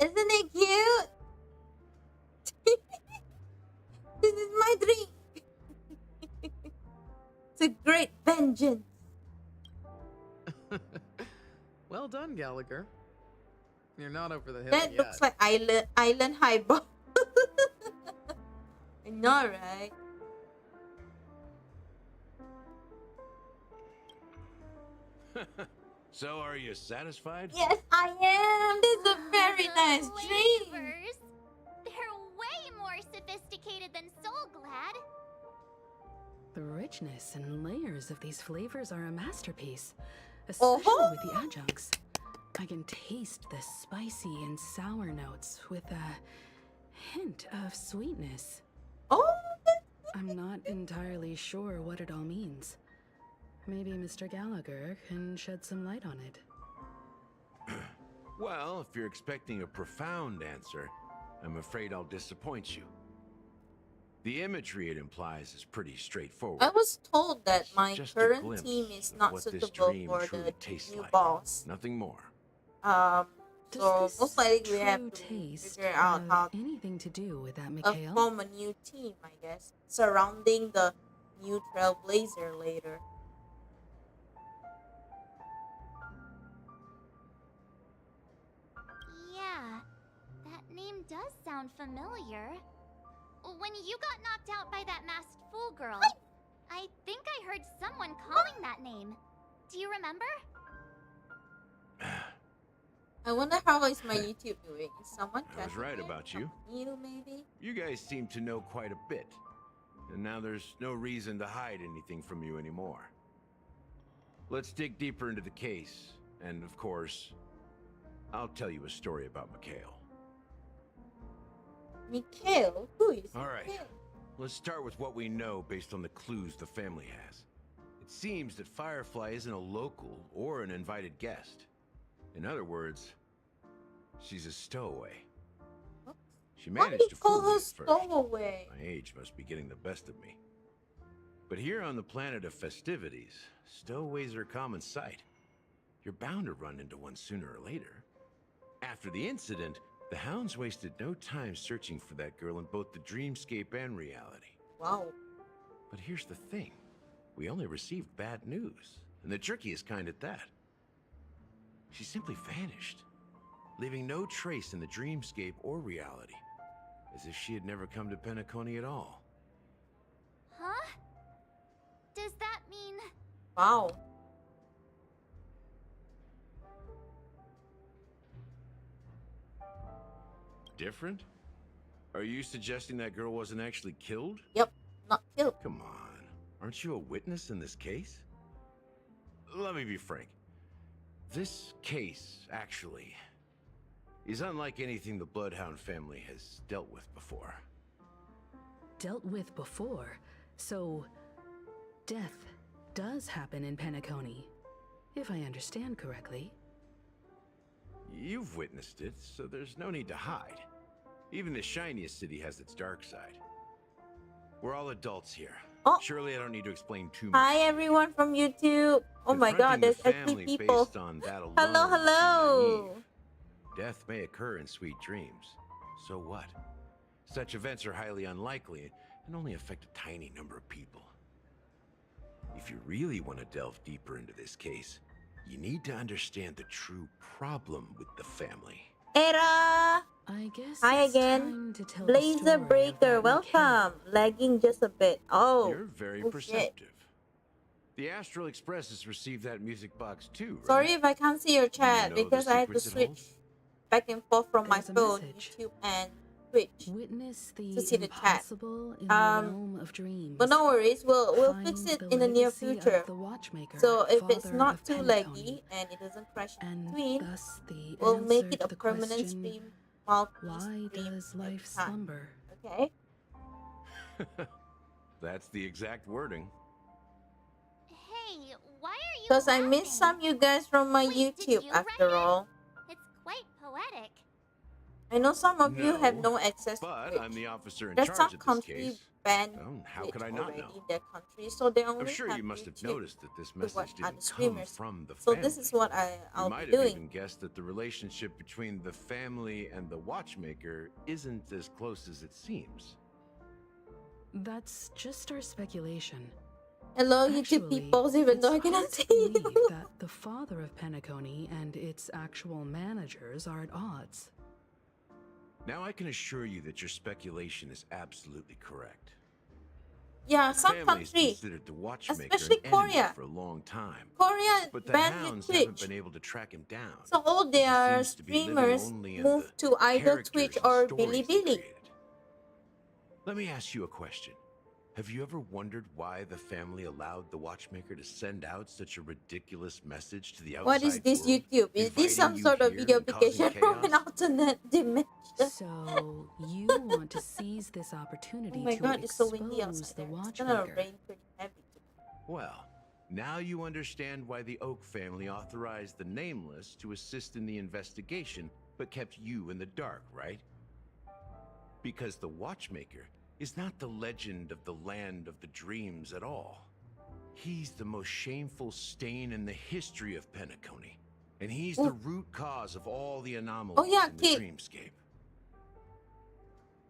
Isn't it cute? This is my drink. It's a great vengeance. Well done, Gallagher. You're not over the hill That yet. looks like island highball. I know, right? So, are you satisfied? Yes, I am. This is a very nice drink. Flavors. They're way more sophisticated than Soul Glad. The richness and layers of these flavors are a masterpiece, especially with the adjuncts. I can taste the spicy and sour notes with a hint of sweetness. Oh, I'm not entirely sure what it all means. Maybe Mr. Gallagher can shed some light on it. Well, if you're expecting a profound answer, I'm afraid I'll disappoint you. The imagery it implies is pretty straightforward. I was told that my Just a current glimpse team is of not what this suitable dream for truly the tastes new like. boss. Nothing more. So Does most likely we true have to taste figure out have how anything to do with that, to Mikhail? form a new team, I guess, surrounding the new Trailblazer later. Yeah, that name does sound familiar. When you got knocked out by that masked fool girl, I think I heard someone calling that name. Do you remember? I wonder how is my YouTube doing? Is someone I was tracking right it? about you. You maybe? You guys seem to know quite a bit. And now there's no reason to hide anything from you anymore. Let's dig deeper into the case. And of course, I'll tell you a story about Mikhail. Mikhail? Who is All right. Mikhail? Let's start with what we know based on the clues the family has. It seems that Firefly isn't a local or an invited guest. In other words, she's a stowaway. She Why do managed you to call fool me her at first. stowaway? My age must be getting the best of me. But here on the planet of festivities, stowaways are a common sight. You're bound to run into one sooner or later. After the incident, the hounds wasted no time searching for that girl in both the dreamscape and reality. Wow. But here's the thing. We only received bad news, and the trickiest kind at that. She simply vanished, leaving no trace in the dreamscape or reality, as if she had never come to Penacony at all. Huh? Does that mean... Wow. Different? Are you suggesting that girl wasn't actually killed? Yep, not killed. Come on. Aren't you a witness in this case? Let me be frank. This case, actually, is unlike anything the Bloodhound family has dealt with before. Dealt with before, so death does happen in Penacony. if I understand correctly. You've witnessed it, so there's no need to hide. Even the shiniest city has its dark side. We're all adults here. Oh. Surely I don't need to explain too much. Hi everyone from YouTube. Oh my god, Confronting there's the actually family people. based on that alone Hello, would be hello. naive. Death may occur in sweet dreams. So what? Such events are highly unlikely and only affect a tiny number of people. If you really want to delve deeper into this case, you need to understand the true problem with the family. Era! I guess Hi it's again. time to tell the Blazer story of Breaker, that welcome. Lagging just a bit. Oh. You're very oh, shit. perceptive. The Astral Express has received that music box too, right? Sorry if I can't see your chat know the because I have to secrets it holds? switch back and forth from my There's a phone, message. YouTube, and Twitch. Witness the To see the chat. impossible in the realm of dreams. But no worries, we'll fix Find it the in the near legacy of future. the Watchmaker, So if it's father not of too Penacony, laggy and it doesn't crash in and between, thus the we'll make answer it to a the permanent question, stream. Multi-stream why does every life time. slumber? Okay. That's the exact wording. Hey, why are you Because I laughing? missed some you guys from my Wait, did YouTube you after write it? all. It's quite poetic. I know some of you have No, no access to But Twitch. I'm the officer in There's charge some of this country case. banned Oh, how Twitch could I not already know? in their country, so they only I'm sure have you must have YouTube noticed that this to watch message other didn't come streamers. from the So family. this is what You I'll might be have doing. even guessed that the relationship between the family and the Watchmaker isn't as close as it seems. That's just our speculation. Hello, YouTube Actually, people, even though I it's cannot hard to see believe you. that the father of Penacony and its actual managers are at odds. Now I can assure you that your speculation is absolutely correct. Yeah, The some family's countries, considered the Watchmaker especially an enemy Korea. for a long time. Korea But the banned hounds Twitch. haven't been able to track him down. So all He their seems to be living streamers only in move the to either characters Twitch and or stories they Bilibili. created. Let me ask you a question. Have you ever wondered why the family allowed the Watchmaker to send out such a ridiculous message to the outside What is this world, YouTube? Is this inviting some you sort of here video and causing application from an chaos? alternate dimension? So you want to seize this opportunity Oh my to god, it's so windy expose outside the there. It's gonna Watchmaker. rain pretty heavy today. Well, now you understand why the Oak family authorized the Nameless to assist in the investigation, but kept you in the dark, right? Because the Watchmaker is not the legend of the land of the dreams at all. He's the most shameful stain in the history of Penacony, and he's the root cause of all the anomalies in the Kid. dreamscape.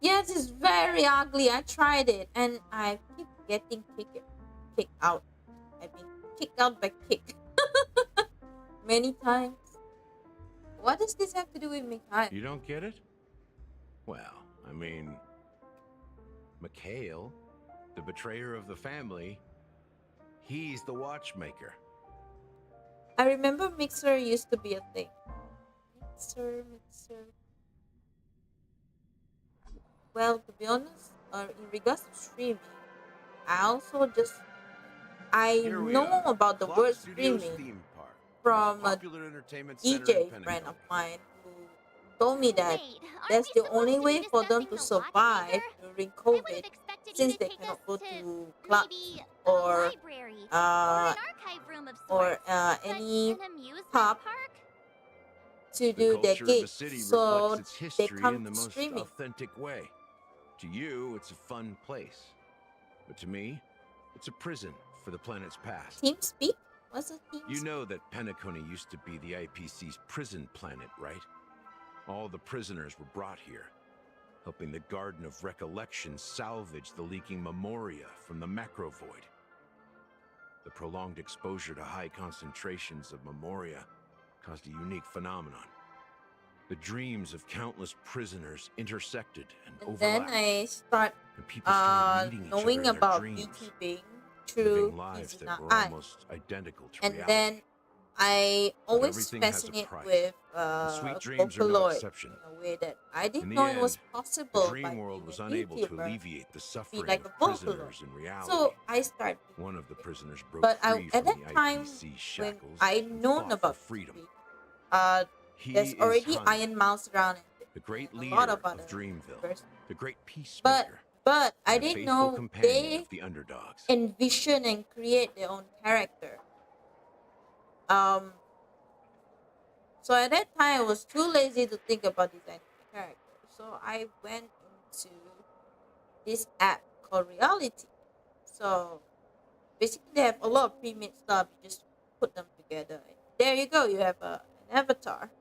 Yes, it's very ugly. I tried it and I keep getting kicked out. I've been kicked out by kick many times. What does this have to do with Mikhail? You don't get it? Well, I mean, Mikhail, the betrayer of the family, he's the Watchmaker. I remember Mixer used to be a thing. Mixer. Well, to be honest, in regards to streaming, I Here we know are, about the Clock word Studios streaming theme park, from a popular entertainment center in DJ Penacony. friend of mine who told me that Wait, aren't that's we the only supposed to way be for them to discussing the survive Watchmaker? during I would COVID, have expected you since to they take cannot us go to to clubs maybe or a library or uh, an archive room of or sorts, but any an amusement pub park? to The do their culture of the gigs. city So reflects its they history come in the to most streaming. authentic way. To you, it's a fun place. But to me, it's a prison for the planet's past. TeamSpeak? What's a TeamSpeak? You know that Penacony used to be the IPC's prison planet, right? All the prisoners were brought here, helping the Garden of Recollection salvage the leaking memoria from the macrovoid. The prolonged exposure to high concentrations of memoria caused a unique phenomenon. The dreams of countless prisoners intersected and And then overlapped, I start and people started meeting each other knowing in their about dreams, VTubing through living lives that were Kizuna almost identical to And reality. then I always everything has a fascinate price. with Sweet dreams are no Vocaloid exception. in a way that I In didn't the know it was end, possible The by dream world being was a unable to YouTuber alleviate the to be suffering like of a Vocaloid. prisoners in reality. So I started. One of the prisoners broke But free at from that the time, IPC when shackles I and known fought for about freedom. VTubing, He there's is already Hunt, Iron Mouse around it. the great and a leader lot of of other Dreamville, YouTubers. the great peacemaker, But I and a didn't faithful know companion they of the underdogs. envision and create their own character. um so at that time I was too lazy to think about designing my character. So I went into this app called Reality. So basically they have a lot of pre-made stuff. You just put them together. And there you go, you have an avatar.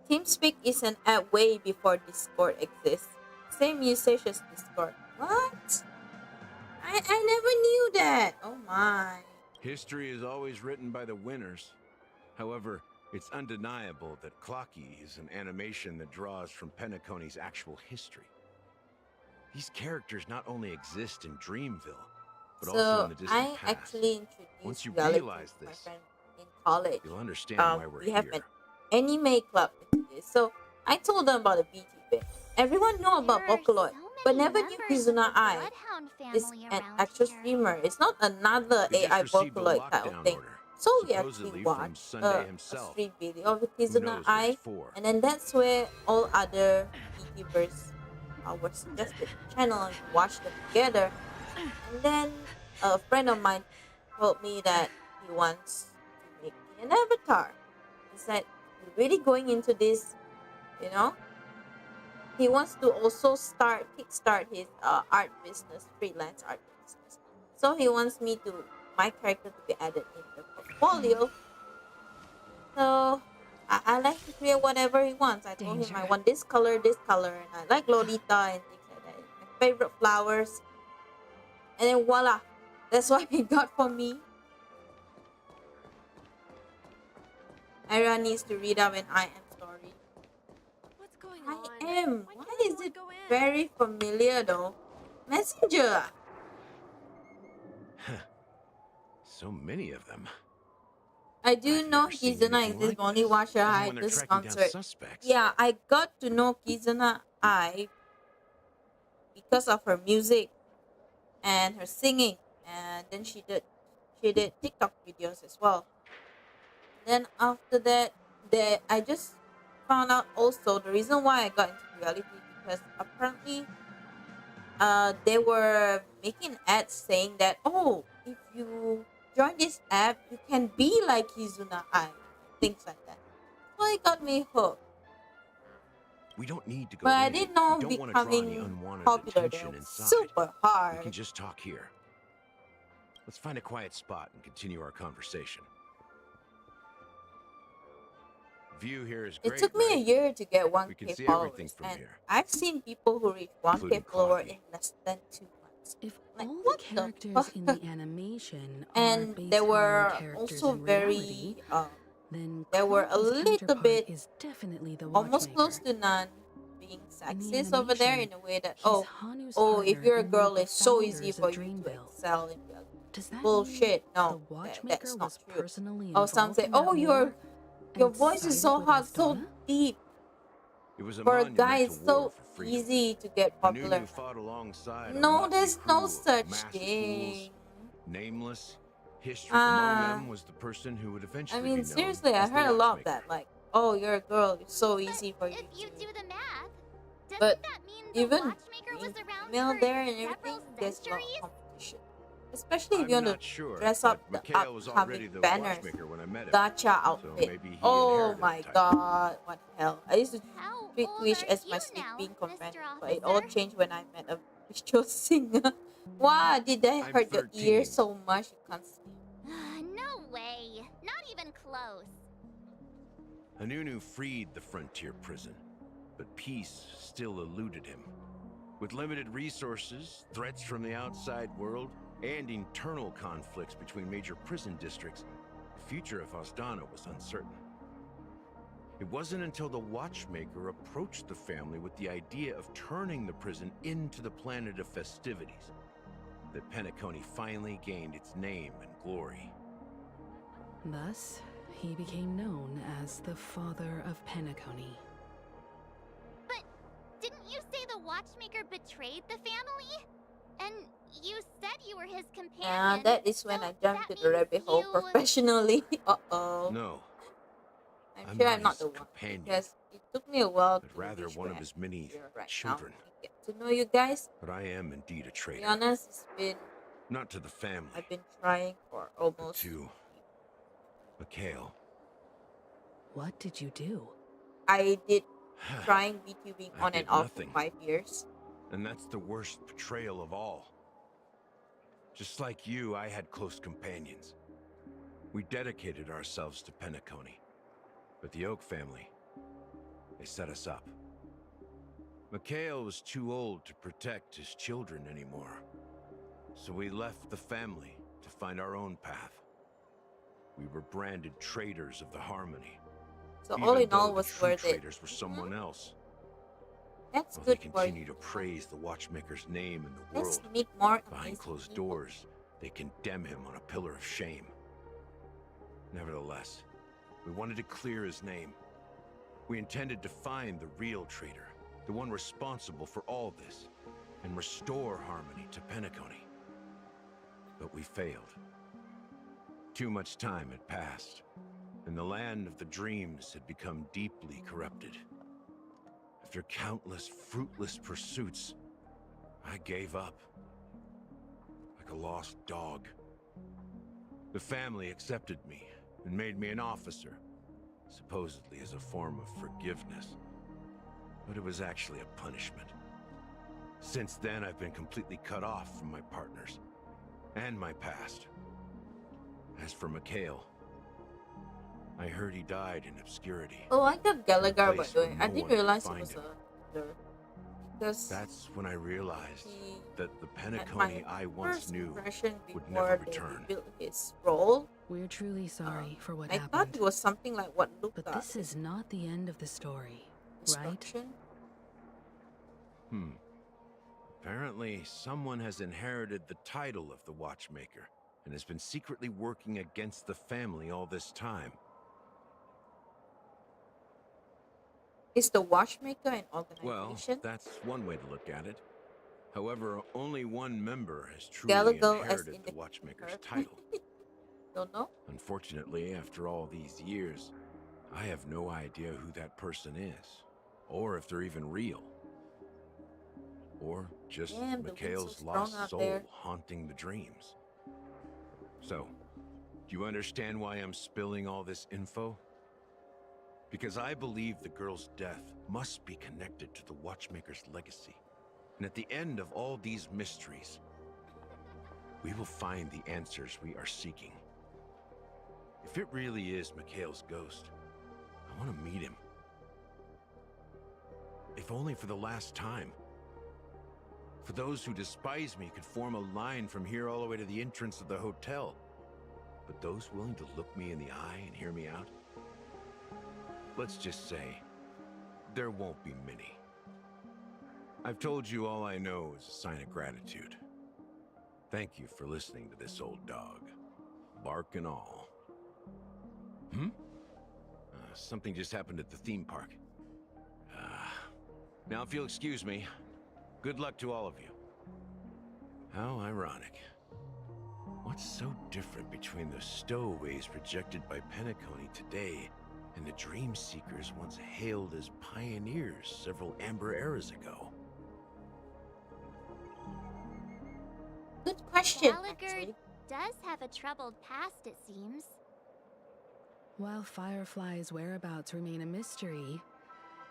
TeamSpeak is an app way before Discord exists. Same usage as Discord. What? I never knew that. Oh my. History is always written by the winners. However, it's undeniable that Clocky is an animation that draws from Penacony's actual history. These characters not only exist in Dreamville, but also in the distant I past. actually introduced Once you Reality realize to my this, friend in college. you'll understand why we're We have here. an anime club into this. So I told them about the BT bit. Everyone know about There are Vocaloid, so but many never knew members of Kizuna the Ai Bloodhound is family an around actual here. streamer. It's not another We just AI received a Vocaloid type of lockdown thing. order, So we supposedly actually from watched Sunday a himself. stream video of Who Kizuna knows what Ai, it's for? and then that's where all other YouTubers were suggested to channel and watch them together. And then a friend of mine told me that he wants to make me an avatar. He said, "You're really going into this, you know?" He wants to also kickstart his art business, freelance art business. So he wants my character to be added in the portfolio. So I like to create whatever he wants. I told him I Danger. want this color, and I like Lolita and things like that. My favorite flowers. And then voila, that's what he got for me. Ira needs to read up an I am story. What's going I on? am. Why can't is anyone it go in? very familiar though? Messenger. So many of them. I do I've know never seen Kizuna anything exists, like but only this, watch her even at when they're this tracking down concert. suspects. Yeah, I got to know Kizuna Ai because of her music and her singing, and then she did TikTok videos as well. Then after that, I just found out also the reason why I got into reality, because apparently they were making ads saying that, oh, if you join this app you can be like Kizuna Ai, things like that. So it got me hooked. We don't need to go But I in. didn't know We don't want to draw any becoming unwanted popular attention there was inside. super We hard. can just talk here. Let's find a quiet spot and continue our conversation. View here is great. It took me a right? year to get We can 1K see everything followers, from and here, I've seen people who reach 1K including follower Clocky. in less than 2 months. If Like, all what the the characters fuck? in the animation are And based they on were characters also in reality, very then they were a Clocky's little counterpart bit is definitely the almost close watchmaker. to none being In the sexist over there, in animation, a way that, he's oh, Hanu's if partner you're a and one of girl, the it's so easy founders for of you to Dreamville. excel in reality. Does that Bullshit. mean No, the watchmaker that's not was true. personally Or some involved say, in that oh, your war voice and is so sided with hot, so Astana? deep. It was a For a monument guy, to it's war so for freedom. easy to get popular. Anunu fought alongside a No, motley there's no crew of such master thing. fools, nameless. History Ah. among them was the person who would eventually I be mean, known seriously, I as the heard a lot of Watchmaker. that. Like, oh, you're a girl, it's so easy for you If you to. do the math, doesn't But that mean the even watchmaker was being around female for there and several everything, there's a lot centuries? of competition. Especially if I'm you want not to sure, dress up but the Mikhail was already upcoming the banners, watchmaker when I met him. gacha So outfit. maybe he Oh inherited my the title. god, what the hell? I used to How treat old Twitch are as my you sleeping now, companion, Mr. but it all Officer? changed when I met a visual singer. Why did that I'm hurt your 13. ears so much you can't sleep? No way. Not even close. Anunu freed the frontier prison, but peace still eluded him. With limited resources, threats from the outside world, and internal conflicts between major prison districts, the future of Ostana was uncertain. It wasn't until the Watchmaker approached the family with the idea of turning the prison into the planet of festivities that Penacony finally gained its name and glory. Thus, he became known as the father of Penacony. But didn't you say the watchmaker betrayed the family? And you said you were his companion. That is when so I jumped that to the rabbit means hole you- professionally. Uh-oh. No, I'm I'm sure not I'm not his the one, companion, because it took me a while but to rather reach one where of his many I'm here right children. now. To get to know you guys, But I am indeed a to traitor. be honest, it's been Not to the family. I've been trying for but almost. to Mikhail. What did you do? I did trying VTubing I on and did off nothing. for 5 years. And that's the worst betrayal of all. Just like you, I had close companions. We dedicated ourselves to Penacony. But the Oak family, they set us up. Mikhail was too old to protect his children anymore. So we left the family to find our own path. We were branded traitors of the Harmony. So even all in though all the was true worth it. traitors were someone else. That's While they good for continue you. to praise the Watchmaker's name in the Let's world, meet more behind amazing closed people. doors, they condemn him on a pillar of shame. Nevertheless, we wanted to clear his name. We intended to find the real traitor, the one responsible for all this, and restore harmony to Penacony. But we failed. Too much time had passed, and the land of the dreams had become deeply corrupted. After countless fruitless pursuits, I gave up. Like a lost dog. The family accepted me and made me an officer, supposedly as a form of forgiveness. But it was actually a punishment. Since then, I've been completely cut off from my partners and my past. As for Mikhail, I heard he died in obscurity. Oh, I got Gallagher, by place the way. where I no didn't one could realize it find was him. a killer. Because That's when I realized he, that the at my Penacony I once first knew impression would before never they return. revealed his role, We're truly sorry for what I thought happened. it was something like what Luke But got. this is not the end of the story, right? Destruction. Apparently, someone has inherited the title of the Watchmaker and has been secretly working against the family all this time. Is the Watchmaker an Well, organization? that's one way to look at it. However, only one member has truly Gallagher as inherited in the the Watchmaker's keeper. title. Don't know. Unfortunately, after all these years, I have no idea who that person is, or if they're even real. Or just Damn, the wind's so Mikhail's strong lost out soul there. haunting the dreams. So, do you understand why I'm spilling all this info? Because I believe the girl's death must be connected to the Watchmaker's legacy. And at the end of all these mysteries, we will find the answers we are seeking. If it really is Mikhail's ghost, I want to meet him. If only for the last time. For those who despise me could form a line from here all the way to the entrance of the hotel. But those willing to look me in the eye and hear me out? Let's just say, there won't be many. I've told you all I know is a sign of gratitude. Thank you for listening to this old dog. Bark and all. Something just happened at the theme park. Now if you'll excuse me, good luck to all of you. How ironic. What's so different between the stowaways projected by Penacony today and the Dream Seekers once hailed as pioneers several Amber eras ago? Good question, Gallagher actually. does have a troubled past, it seems. While Firefly's whereabouts remain a mystery,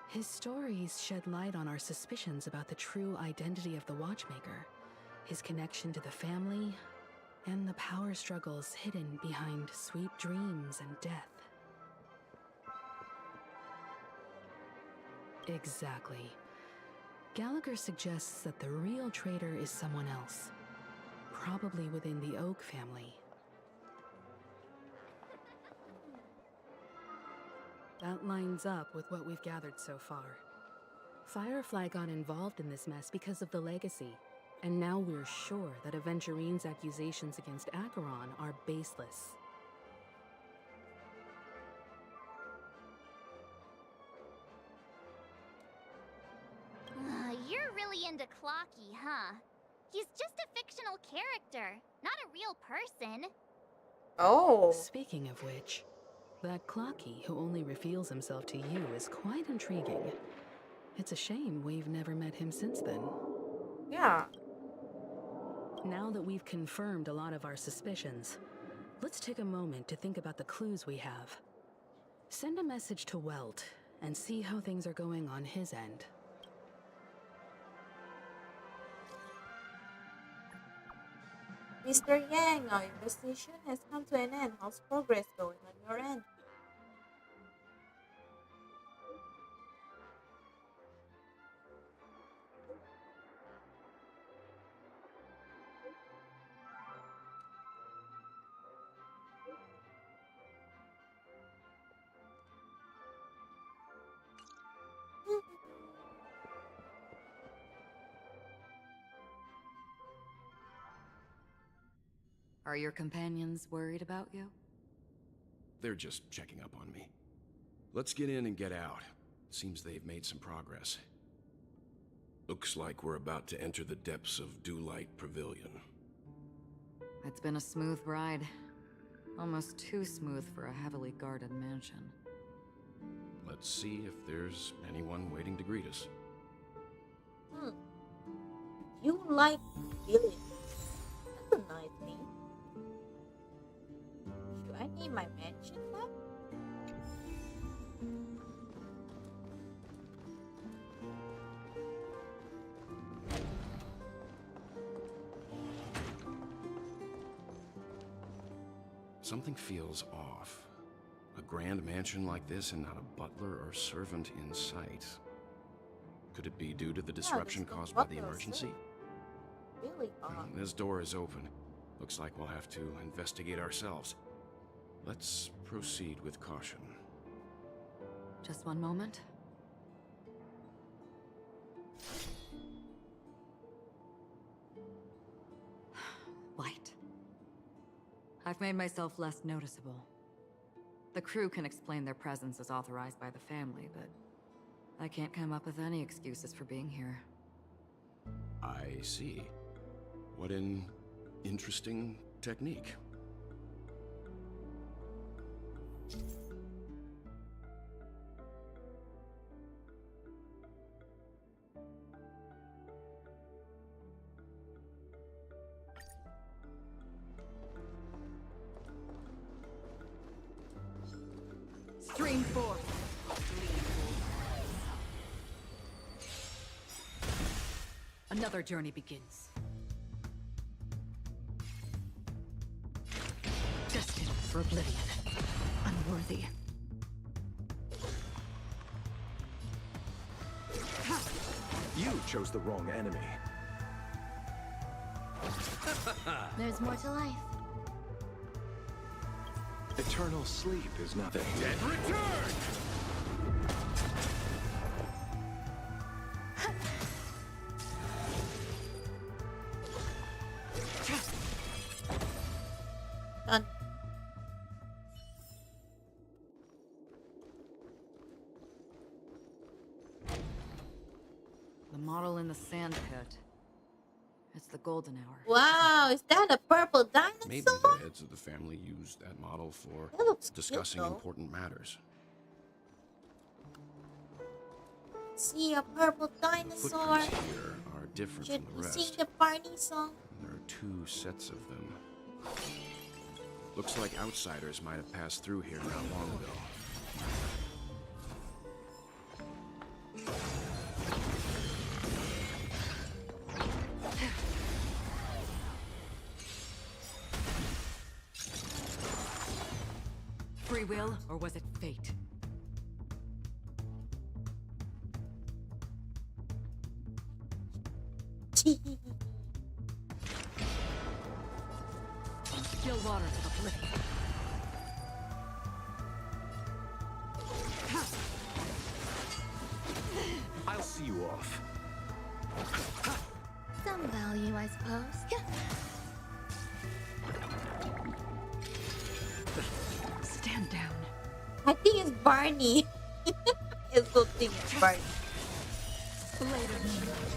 his stories shed light on our suspicions about the true identity of the Watchmaker, his connection to the family, and the power struggles hidden behind sweet dreams and death. Exactly. Gallagher suggests that the real traitor is someone else, probably within the Oak family. That lines up with what we've gathered so far. Firefly got involved in this mess because of the legacy, and now we're sure that Aventurine's accusations against Acheron are baseless. You're really into Clocky, huh? He's just a fictional character, not a real person. Oh. Speaking of which, that Clocky who only reveals himself to you is quite intriguing. It's a shame we've never met him since then. Yeah. Now that we've confirmed a lot of our suspicions, let's take a moment to think about the clues we have. Send a message to Welt and see how things are going on his end. Mr. Yang, our investigation has come to an end. How's progress going on your end? Are your companions worried about you? They're just checking up on me. Let's get in and get out. Seems they've made some progress. Looks like we're about to enter the depths of Dewlight Pavilion. It's been a smooth ride. Almost too smooth for a heavily guarded mansion. Let's see if there's anyone waiting to greet us. You like villains. That's a nice name. Should I name my mansion that? Something feels off. A grand mansion like this and not a butler or servant in sight. Could it be due to the disruption caused by the emergency? Really odd. This door is open. Looks like we'll have to investigate ourselves. Let's proceed with caution. Just one moment. White. I've made myself less noticeable. The crew can explain their presence as authorized by the family, but I can't come up with any excuses for being here. I see. What an interesting technique. Stream forth. Another journey begins. Destined for oblivion. Unworthy. You chose the wrong enemy. There's more to life. Eternal sleep is nothing. Dead return! Done. The model in the sand pit. It's the golden hour. Wow, is that a purple dinosaur? Maybe the heads of the family used that model for That looks discussing cute, though. important matters. See a purple dinosaur. Footprints here are different Should from we the sing rest. the party song? There are 2 sets of them. Looks like outsiders might have passed through here not long ago. Free will, or was it fate? Still waters of oblivion. I'll see you off. Some value, I suppose. Stand down. I think it's Barney. I still think it's Barney. Blade of moonlight.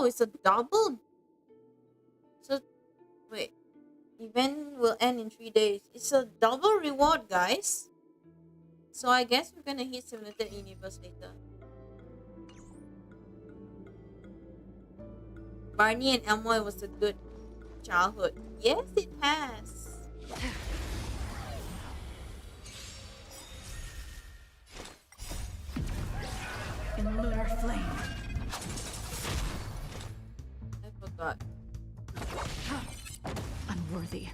Oh, it's a double. So, wait. Event will end in 3 days. It's a double reward, guys. So I guess we're gonna hit Simulated Universe later. Barney and Elmo was a good childhood. Yes, it has. In lunar flame. I forgot. Unworthy.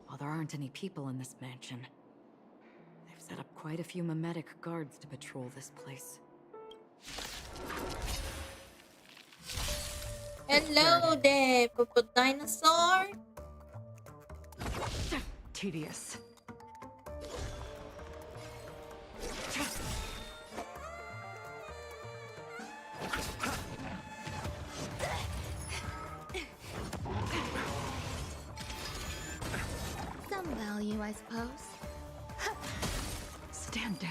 While there aren't any people in this mansion, they've set up quite a few mimetic guards to patrol this place. Hello there, Purple Dinosaur. Tedious. Some value, I suppose. Stand down.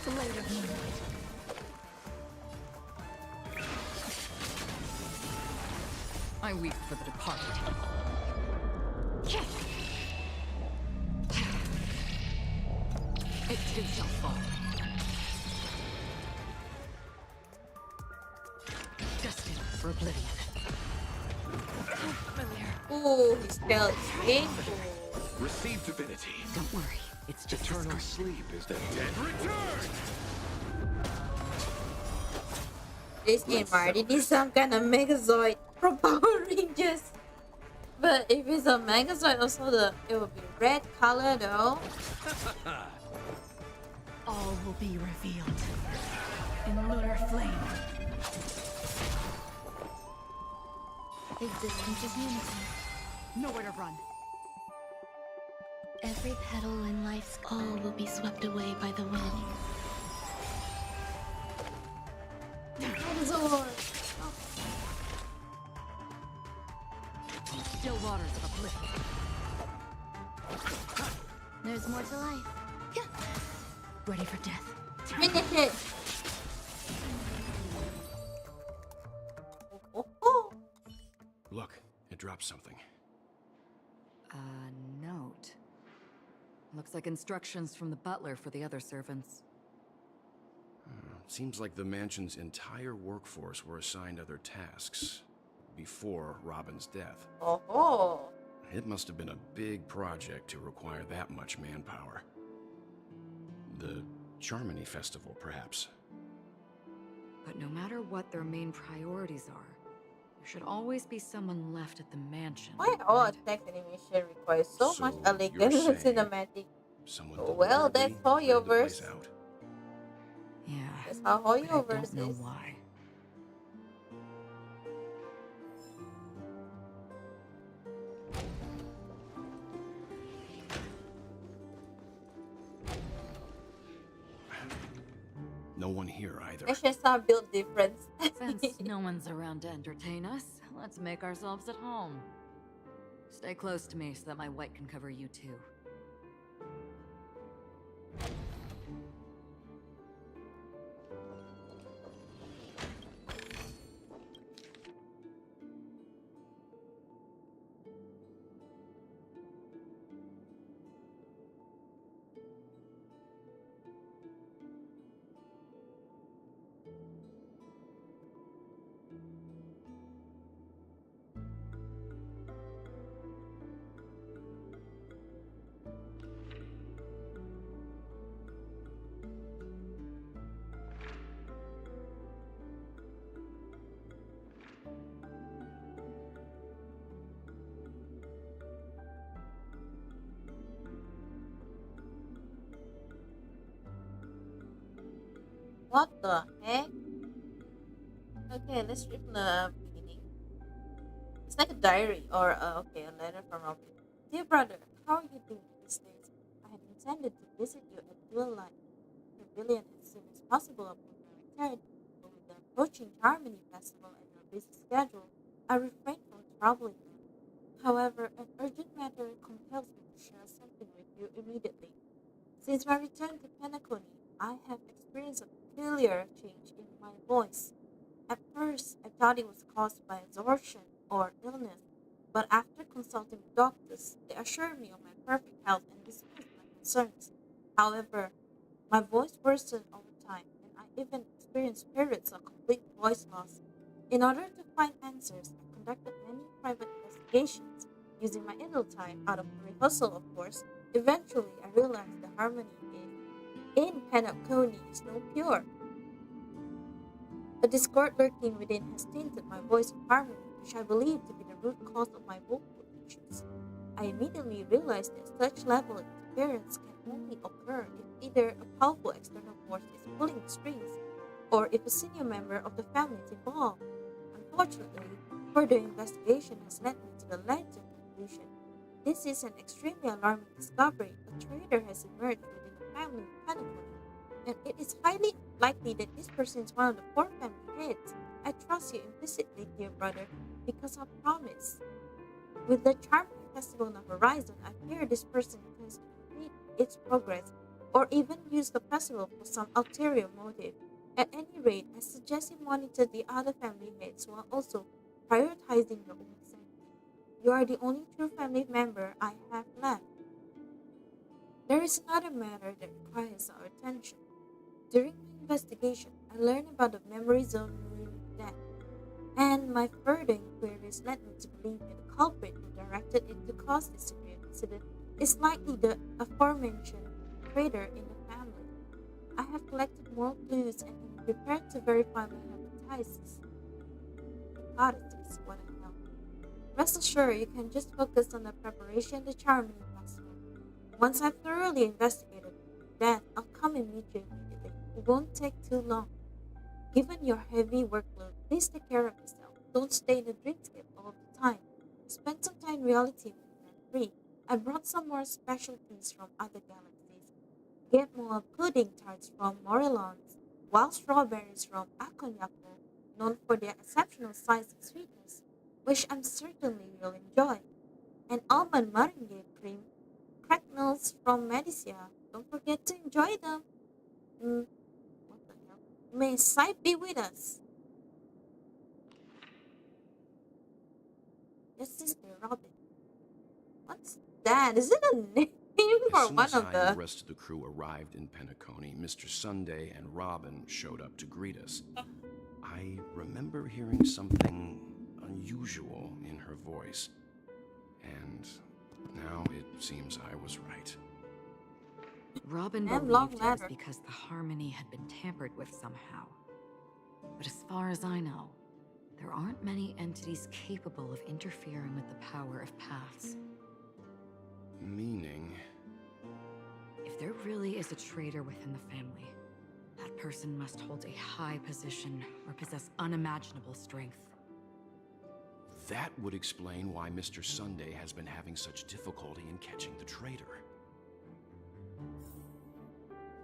Blade of moonlight. I weep for the departed. It too shall fall. Destined for oblivion. Ooh, his spell is painful. Receive divinity. Don't worry, it's just Eternal sleep is the dead return. This ain't Marty. This is some kind of Megazord from Power Rangers. But if it's a Megazord, also it will be red color though. All will be revealed. In lunar flame. Existence is unity. Nowhere to run. Every petal in life's all will be swept away by the wind. Megazord. Still waters of oblivion. There's more to life. Ready for death. Finish it. Oh. Look, it dropped something. A note. Looks like instructions from the butler for the other servants. Seems like the mansion's entire workforce were assigned other tasks before Robin's death. Oh. It must have been a big project to require that much manpower. The Charmony Festival, perhaps. But no matter what their main priorities are, there should always be someone left at the mansion. Why all attack animation requires so much elegance and cinematic? Well, that's Hoyoverse. Yeah. That's how but I Hoyoverse don't know is. why. No one here either. Actions are built different. Since no one's around to entertain us, let's make ourselves at home. Stay close to me so that my white can cover you too. What the heck? Okay, let's read from the beginning. It's like a diary or okay, a letter from Robin. Dear brother, how are you doing these days? I had intended to visit you at Dual Light. Your civilian as soon as possible upon my return, but with the approaching Harmony Festival and our busy schedule, I refrained from troubling them. However, an urgent matter compels me to share something with you immediately. Since my return to Penacony, I have experienced a peculiar change in my voice. At first, I thought it was caused by exhaustion or illness, but after consulting with doctors, they assured me of my perfect health and dismissed my concerns. However, my voice worsened over time, and I even experienced periods of complete voice loss. In order to find answers, I conducted many private investigations using my idle time out of rehearsal, of course. Eventually, I realized the harmony in Penacony is no pure. A discord lurking within has tainted my voice of harmony, which I believe to be the root cause of my vocal issues. I immediately realized that such level of interference can only occur if either a powerful external force is pulling the strings, or if a senior member of the family is involved. Unfortunately, further investigation has led me to the latter conclusion. This is an extremely alarming discovery. A traitor has emerged within the family of Penacony, and it is highly likely that this person is one of the four family heads. I trust you implicitly, dear brother, because I promise. With the Charming Festival on the horizon, I fear this person intends to complete its progress, or even use the festival for some ulterior motive. At any rate, I suggest you monitor the other family heads while also prioritizing your own safety. You are the only true family member I have left. There is another matter that requires our attention. During my investigation, I learned about the memory zone ruin death, and my further inquiries led me to believe that the culprit who directed it to cause this severe incident is likely the aforementioned traitor in the family. I have collected more clues and am prepared to verify my hypothesis. Hypothesis, what the hell? Rest assured, you can just focus on the preparation of the Charming Festival. Once I've thoroughly investigated that, I'll come and meet you immediately. It won't take too long. Given your heavy workload, please take care of yourself. Don't stay in the dreamscape all the time. Spend some time in reality when you're free. I brought some more specialties from other galaxies. Get more pudding tarts from Morillons, wild strawberries from Akonyaku, known for their exceptional size and sweetness, which I'm certainly you'll enjoy. And almond meringue cream cracknels from Medicia. Don't forget to enjoy them. What the hell? May Sight be with us. This is the Robin. What's that? Is it a name As for soon one as of I and the? the rest of the crew arrived in Penacony, Mr. Sunday and Robin showed up to greet us. I remember hearing something unusual in her voice, and now it seems I was right. Robin Damn believed long it was ladder. because the harmony had been tampered with somehow. But as far as I know, there aren't many entities capable of interfering with the power of paths. Meaning? If there really is a traitor within the family, that person must hold a high position or possess unimaginable strength. That would explain why Mr. Sunday has been having such difficulty in catching the traitor.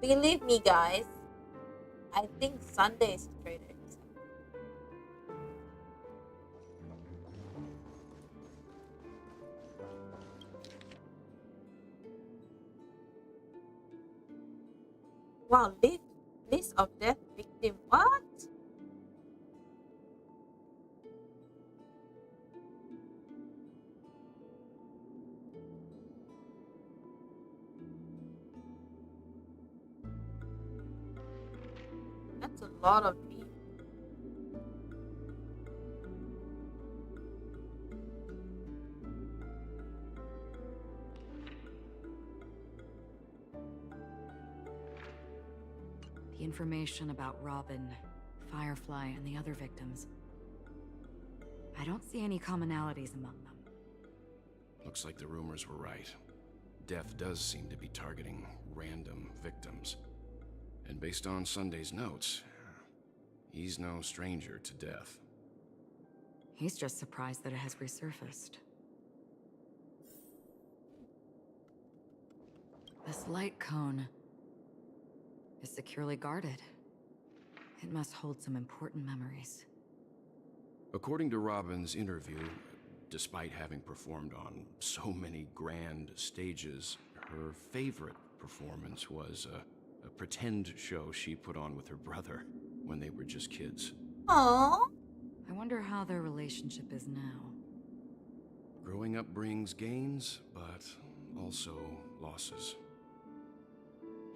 Believe me, guys. I think Sunday is a traitor. Wow, list of death victim. What? That's a lot of people. The information about Robin, Firefly, and the other victims. I don't see any commonalities among them. Looks like the rumors were right. Death does seem to be targeting random victims. And based on Sunday's notes, he's no stranger to death. He's just surprised that it has resurfaced. This light cone. is securely guarded. It must hold some important memories. According to Robin's interview, despite having performed on so many grand stages, her favorite performance was a pretend show she put on with her brother when they were just kids. Aww. I wonder how their relationship is now. Growing up brings gains, but also losses.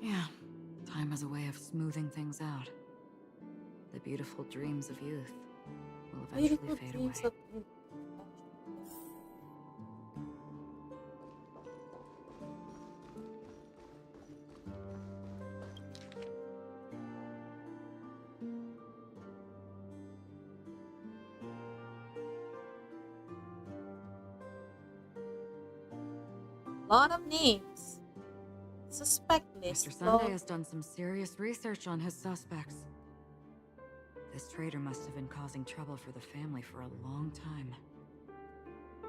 Yeah, time has a way of smoothing things out. The beautiful dreams of youth will eventually Beautiful fade dreams away. of youth. Lot of names. Suspect list. Mr. Sunday has done some serious research on his suspects. This traitor must have been causing trouble for the family for a long time.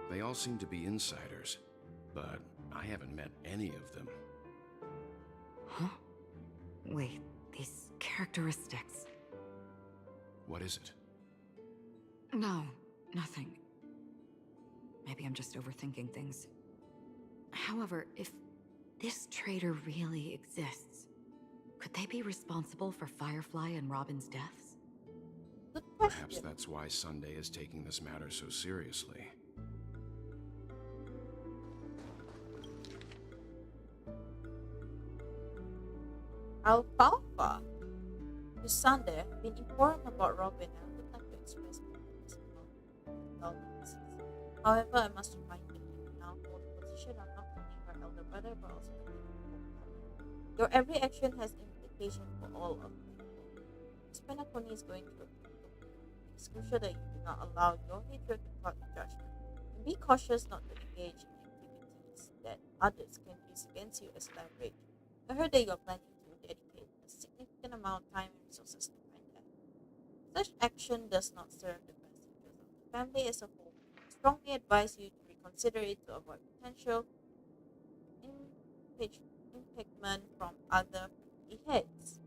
They all seem to be insiders, but I haven't met any of them. Huh? Wait, these characteristics. What is it? No, nothing. Maybe I'm just overthinking things. However, if this traitor really exists, could they be responsible for Firefly and Robin's deaths? Good question. Perhaps that's why Sunday is taking this matter so seriously. Alfalfa. To Sunday, I've been informed about Robin and I would like to express my feelings about condolences. However, I must remind you now hold the position of not only her elder brother but also the family. Your every action has implication for all of them. Miss Penacony is going through a difficult period. It is crucial that you do not allow your hatred to cloud your judgment. And be cautious not to engage in activities that others can use against you as leverage. I heard that you are planning to dedicate a significant amount of time and resources to find that. Such action does not serve the best interest of the family as a whole. I strongly advise you to reconsider it to avoid potential impingement from other family heads.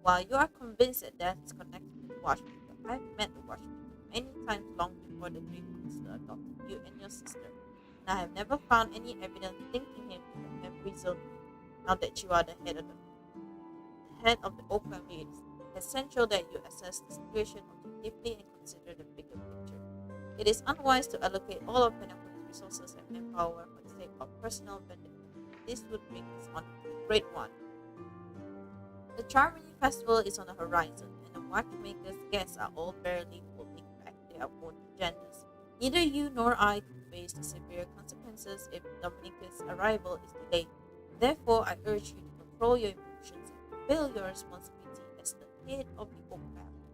While you are convinced that death is connected to the Watchmaker, I have met the Watchmaker many times long before the Dream Monster adopted you and your sister, and I have never found any evidence linking him to the memory zone. Now that you are the head of the old family, it is essential that you assess the situation objectively and consider the bigger picture. It is unwise to allocate all of Penacony's resources and manpower for the sake of personal benefit. This would bring us on to a great one. The Charmony Festival is on the horizon, and the Watchmaker's guests are all barely holding back their own agendas. Neither you nor I could face the severe consequences if Dominica's arrival is delayed. Therefore, I urge you to control your emotions and fulfill your responsibility as the head of the Oak family,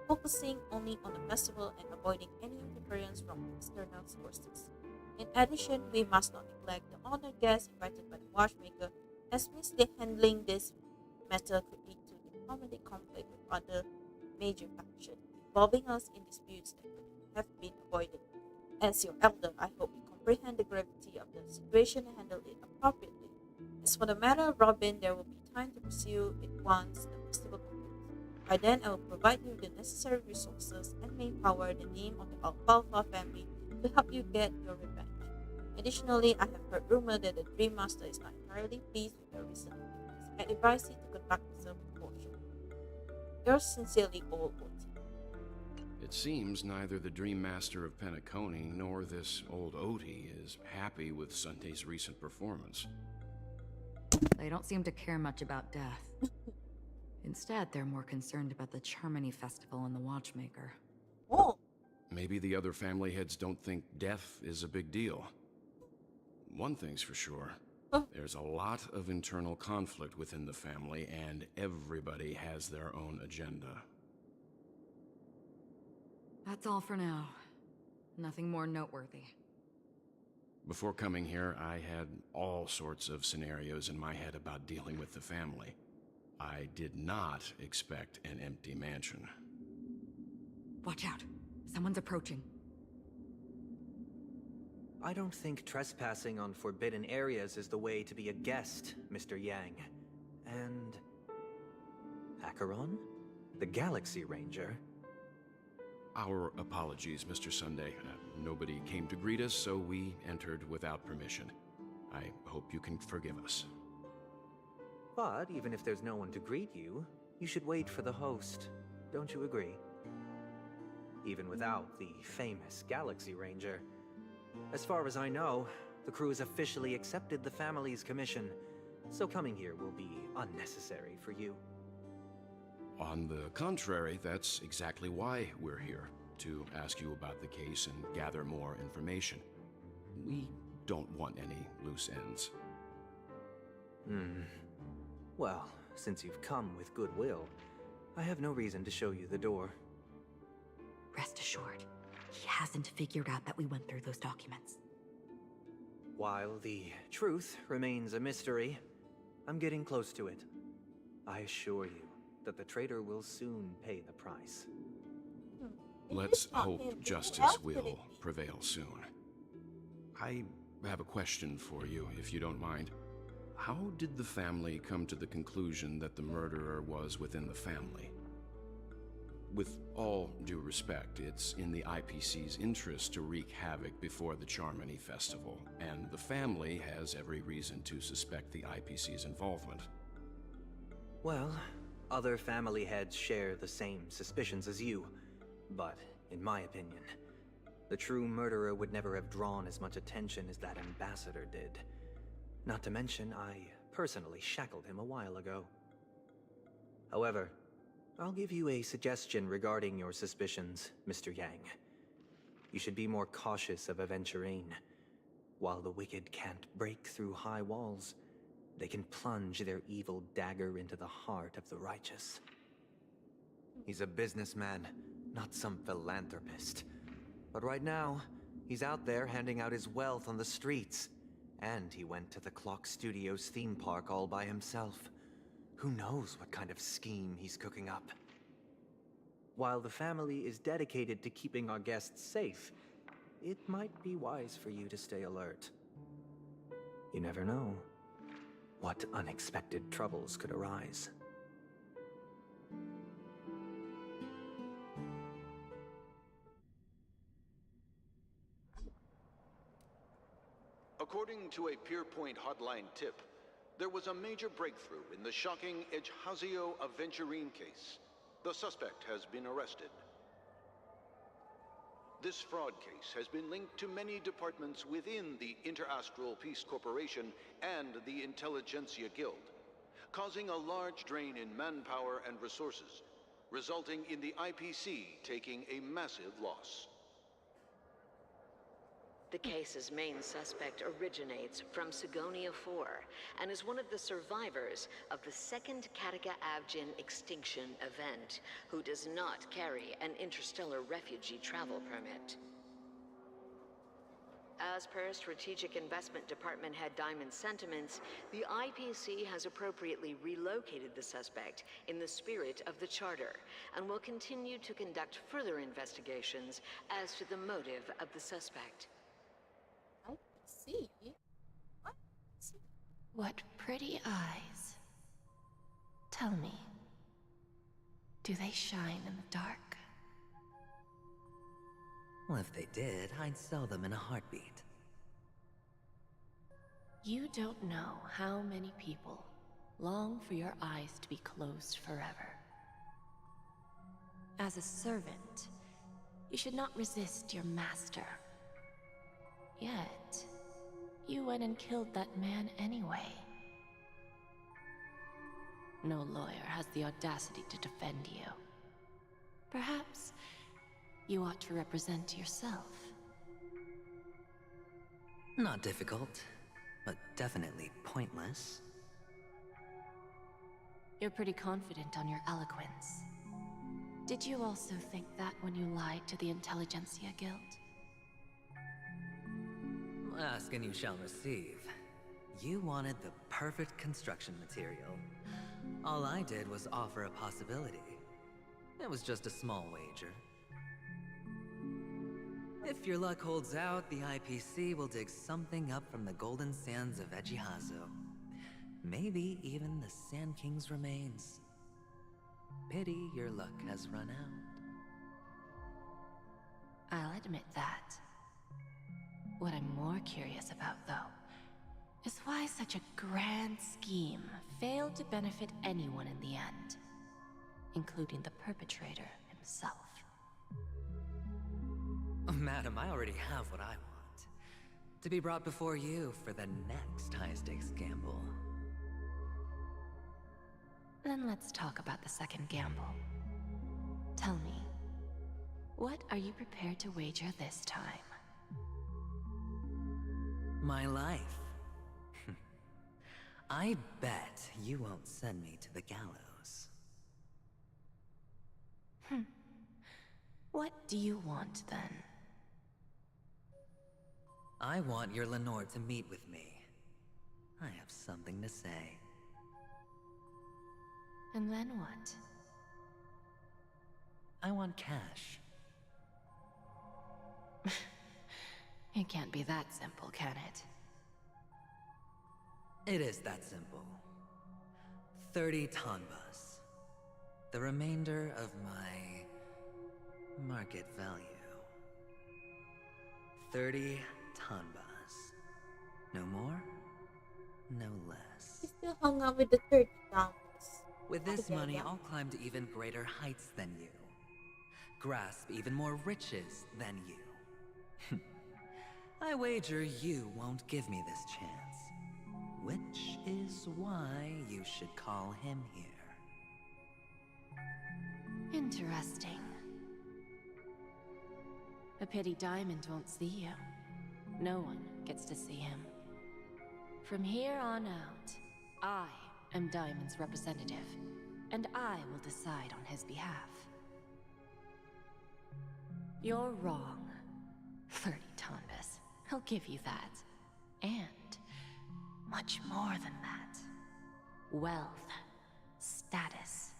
focusing only on the festival and avoiding any interference from external sources. In addition, we must not neglect the honored guests invited by the Watchmaker, as mishandling this matter could lead to diplomatic conflict with other major factions, involving us in disputes that could have been avoided. As your elder, I hope you comprehend the gravity of the situation and handle it appropriately. As for the matter of Robin, there will be time to pursue it once the festival concludes. By then, I will provide you with the necessary resources and manpower in the name of the Alfalfa family to help you get your revenge. Additionally, I have heard rumor that the Dream Master is not entirely pleased with your recent activities. I advise you to conduct yourself with caution. Yours sincerely, Old Oti. It seems neither the Dream Master of Penacony nor this old Oti is happy with Sunday's recent performance. They don't seem to care much about death. Instead, they're more concerned about the Charmony Festival and the Watchmaker. Oh. Maybe the other family heads don't think death is a big deal. One thing's for sure. There's a lot of internal conflict within the family, and everybody has their own agenda. That's all for now. Nothing more noteworthy. Before coming here, I had all sorts of scenarios in my head about dealing with the family. I did not expect an empty mansion. Watch out. Someone's approaching. I don't think trespassing on forbidden areas is the way to be a guest, Mr. Yang. And Acheron? The Galaxy Ranger? Our apologies, Mr. Sunday. Nobody came to greet us, so we entered without permission. I hope you can forgive us. But even if there's no one to greet you, you should wait for the host. Don't you agree? Even without the famous Galaxy Ranger. As far as I know, the crew has officially accepted the family's commission, so coming here will be unnecessary for you. On the contrary, that's exactly why we're here, to ask you about the case and gather more information. We don't want any loose ends. Well, since you've come with goodwill, I have no reason to show you the door. Rest assured, he hasn't figured out that we went through those documents. While the truth remains a mystery, I'm getting close to it. I assure you that the traitor will soon pay the price. Let's hope justice will prevail soon. I have a question for you, if you don't mind. How did the family come to the conclusion that the murderer was within the family? With all due respect, it's in the IPC's interest to wreak havoc before the Charmony Festival, and the family has every reason to suspect the IPC's involvement. Well, other family heads share the same suspicions as you, but in my opinion, the true murderer would never have drawn as much attention as that ambassador did. Not to mention, I personally shackled him a while ago. However, I'll give you a suggestion regarding your suspicions, Mr. Yang. You should be more cautious of Aventurine. While the wicked can't break through high walls, they can plunge their evil dagger into the heart of the righteous. He's a businessman, not some philanthropist. But right now, he's out there handing out his wealth on the streets. And he went to the Clock Studios theme park all by himself. Who knows what kind of scheme he's cooking up? While the family is dedicated to keeping our guests safe, it might be wise for you to stay alert. You never know what unexpected troubles could arise. According to a Pierpoint hotline tip, there was a major breakthrough in the shocking Ejhazio Aventurine case. The suspect has been arrested. This fraud case has been linked to many departments within the Interastral Peace Corporation and the Intelligentsia Guild, causing a large drain in manpower and resources, resulting in the IPC taking a massive loss. The case's main suspect originates from Sigonia 4 and is one of the survivors of the second Kataka Avgin extinction event, who does not carry an interstellar refugee travel permit. As per Strategic Investment Department head Diamond sentiments, the IPC has appropriately relocated the suspect in the spirit of the Charter and will continue to conduct further investigations as to the motive of the suspect. See? What pretty eyes. Tell me, do they shine in the dark? Well, if they did, I'd sell them in a heartbeat. You don't know how many people long for your eyes to be closed forever. As a servant, you should not resist your master. Yet, you went and killed that man anyway. No lawyer has the audacity to defend you. Perhaps you ought to represent yourself. Not difficult, but definitely pointless. You're pretty confident on your eloquence. Did you also think that when you lied to the Intelligentsia Guild? Ask and you shall receive. You wanted the perfect construction material. All I did was offer a possibility. It was just a small wager. If your luck holds out, the IPC will dig something up from the golden sands of Ejhazio. Maybe even the Sand King's remains. Pity your luck has run out. I'll admit that. What I'm more curious about, though, is why such a grand scheme failed to benefit anyone in the end, including the perpetrator himself. Madam, I already have what I want. To be brought before you for the next high-stakes gamble. Then let's talk about the second gamble. Tell me, what are you prepared to wager this time? My life. I bet you won't send me to the gallows. What do you want, then? I want your Lenore to meet with me. I have something to say. And then what? I want cash. It can't be that simple, can it? It is that simple. 30 tanbas. The remainder of my market value. 30 tanbas. No more, no less. He still hung out with the church now. With this money, I'll climb to even greater heights than you. Grasp even more riches than you. I wager you won't give me this chance. Which is why you should call him here. Interesting. A pity Diamond won't see you. No one gets to see him. From here on out, I am Diamond's representative, and I will decide on his behalf. You're wrong. 30 tanbas. I'll give you that. And much more than that. Wealth, status,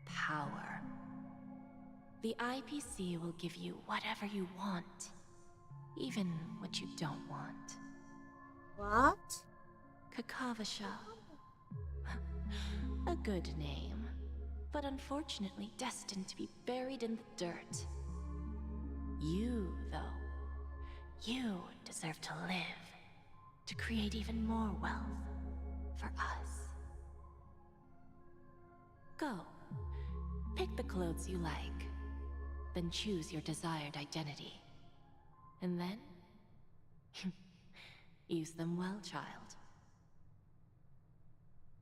power. The IPC will give you whatever you want, even what you don't want. What? Kakavasha. A good name, but unfortunately destined to be buried in the dirt. You, though, you deserve to live, to create even more wealth for us. Go. Pick the clothes you like, then choose your desired identity. And then, use them well, child.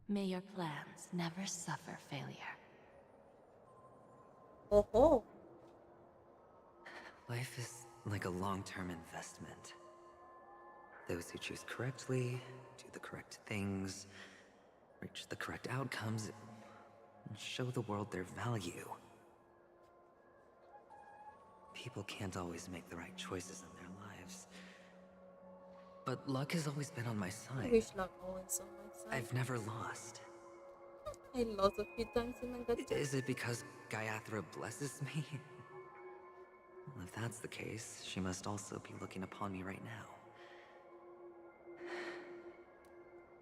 May your plans never suffer failure. Oh. Life is like a long-term investment. Those who choose correctly, do the correct things, reach the correct outcomes, and show the world their value. People can't always make the right choices in their lives. But luck has always been on my I side. wish luck always on my side. I've never lost. I lost a few times in my gut. Is it because Gayathra blesses me? Well, if that's the case, she must also be looking upon me right now.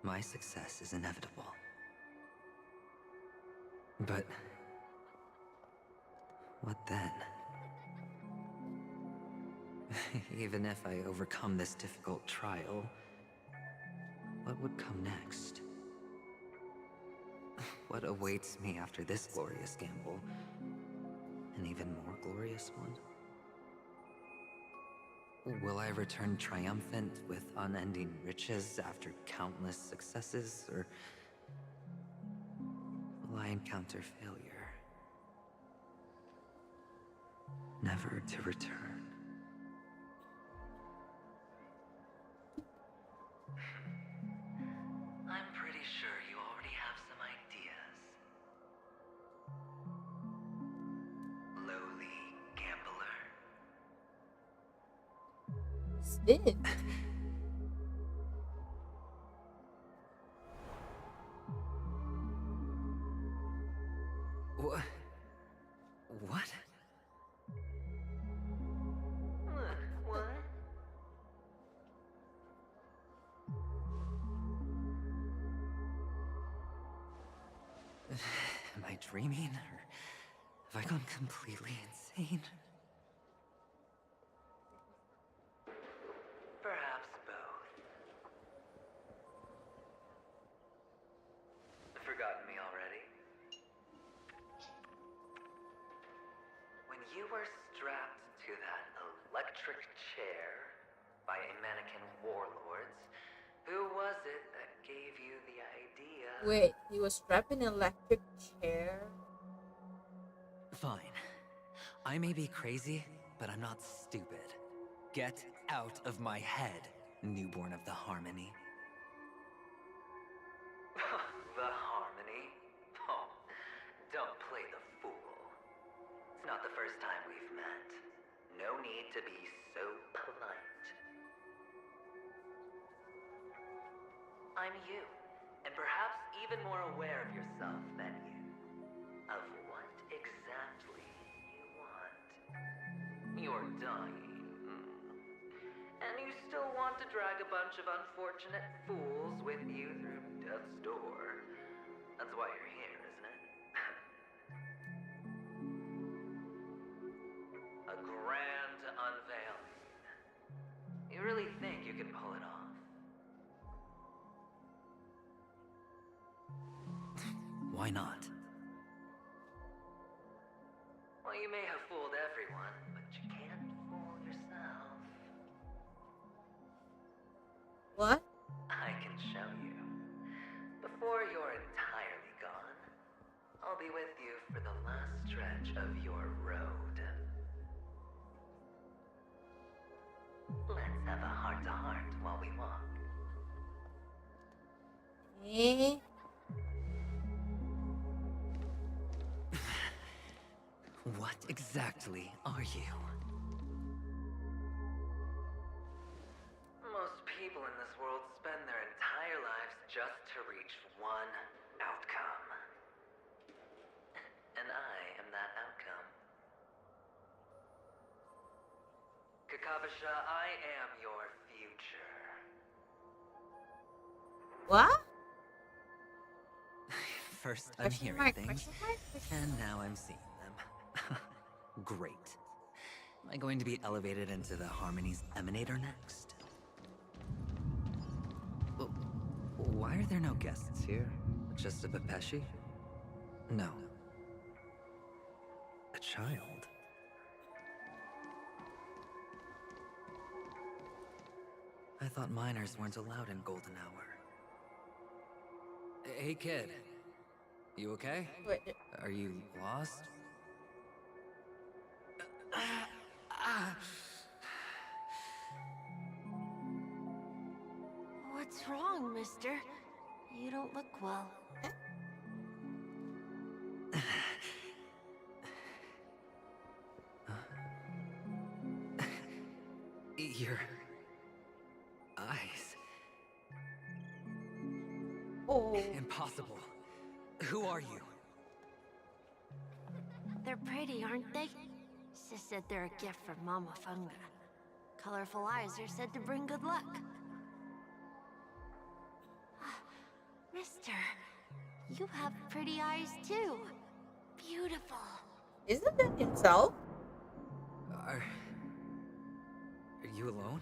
My success is inevitable. But what then? Even if I overcome this difficult trial, what would come next? What awaits me after this glorious gamble? An even more glorious one? Will I return triumphant with unending riches after countless successes, or will I encounter failure? Never to return. I'm pretty sure you already have some ideas. Lowly gambler. Did. What? What? What? Am I dreaming? Or have I gone completely insane? Perhaps both. Forgotten me already? When you were strapped to that electric chair by a mannequin warlords, who was it that gave you the idea? Wait, he was strapped in an electric chair? Fine. I may be crazy, but I'm not stupid. Get out of my head, newborn of the Harmony. The Harmony? Oh, don't play the fool. It's not the first time we've met. No need to be so polite. I'm you, and perhaps even more aware of yourself than you. Of what exactly you want. You're dying. And you still want to drag a bunch of unfortunate fools with you through death's door. That's why you're here, isn't it? A grand unveiling. You really think you can pull it off? Why not? Well, you may have fooled everyone, but you can't fool yourself. What? I can show you. Before you're entirely gone, I'll be with you for the last stretch of your road. Let's have a heart-to-heart while we walk. Eh? What exactly are you? Most people in this world spend their entire lives just to reach one outcome. And I am that outcome. Kakavasha, I am your future. What? First, I'm hearing things, and now I'm seeing them. Great. Am I going to be elevated into the Harmony's Emanator next? Why are there no guests here? Just a Pepeshi? No. A child? I thought minors weren't allowed in Golden Hour. Hey kid, you okay? Wait. Are you lost? What's wrong, mister? You don't look well. Your eyes. Oh. Impossible. Who are you? They're pretty, aren't they? Sis said they're a gift from Mama Funga. Colorful eyes are said to bring good luck. Mister, you have pretty eyes too. Beautiful. Isn't that himself? Are you alone?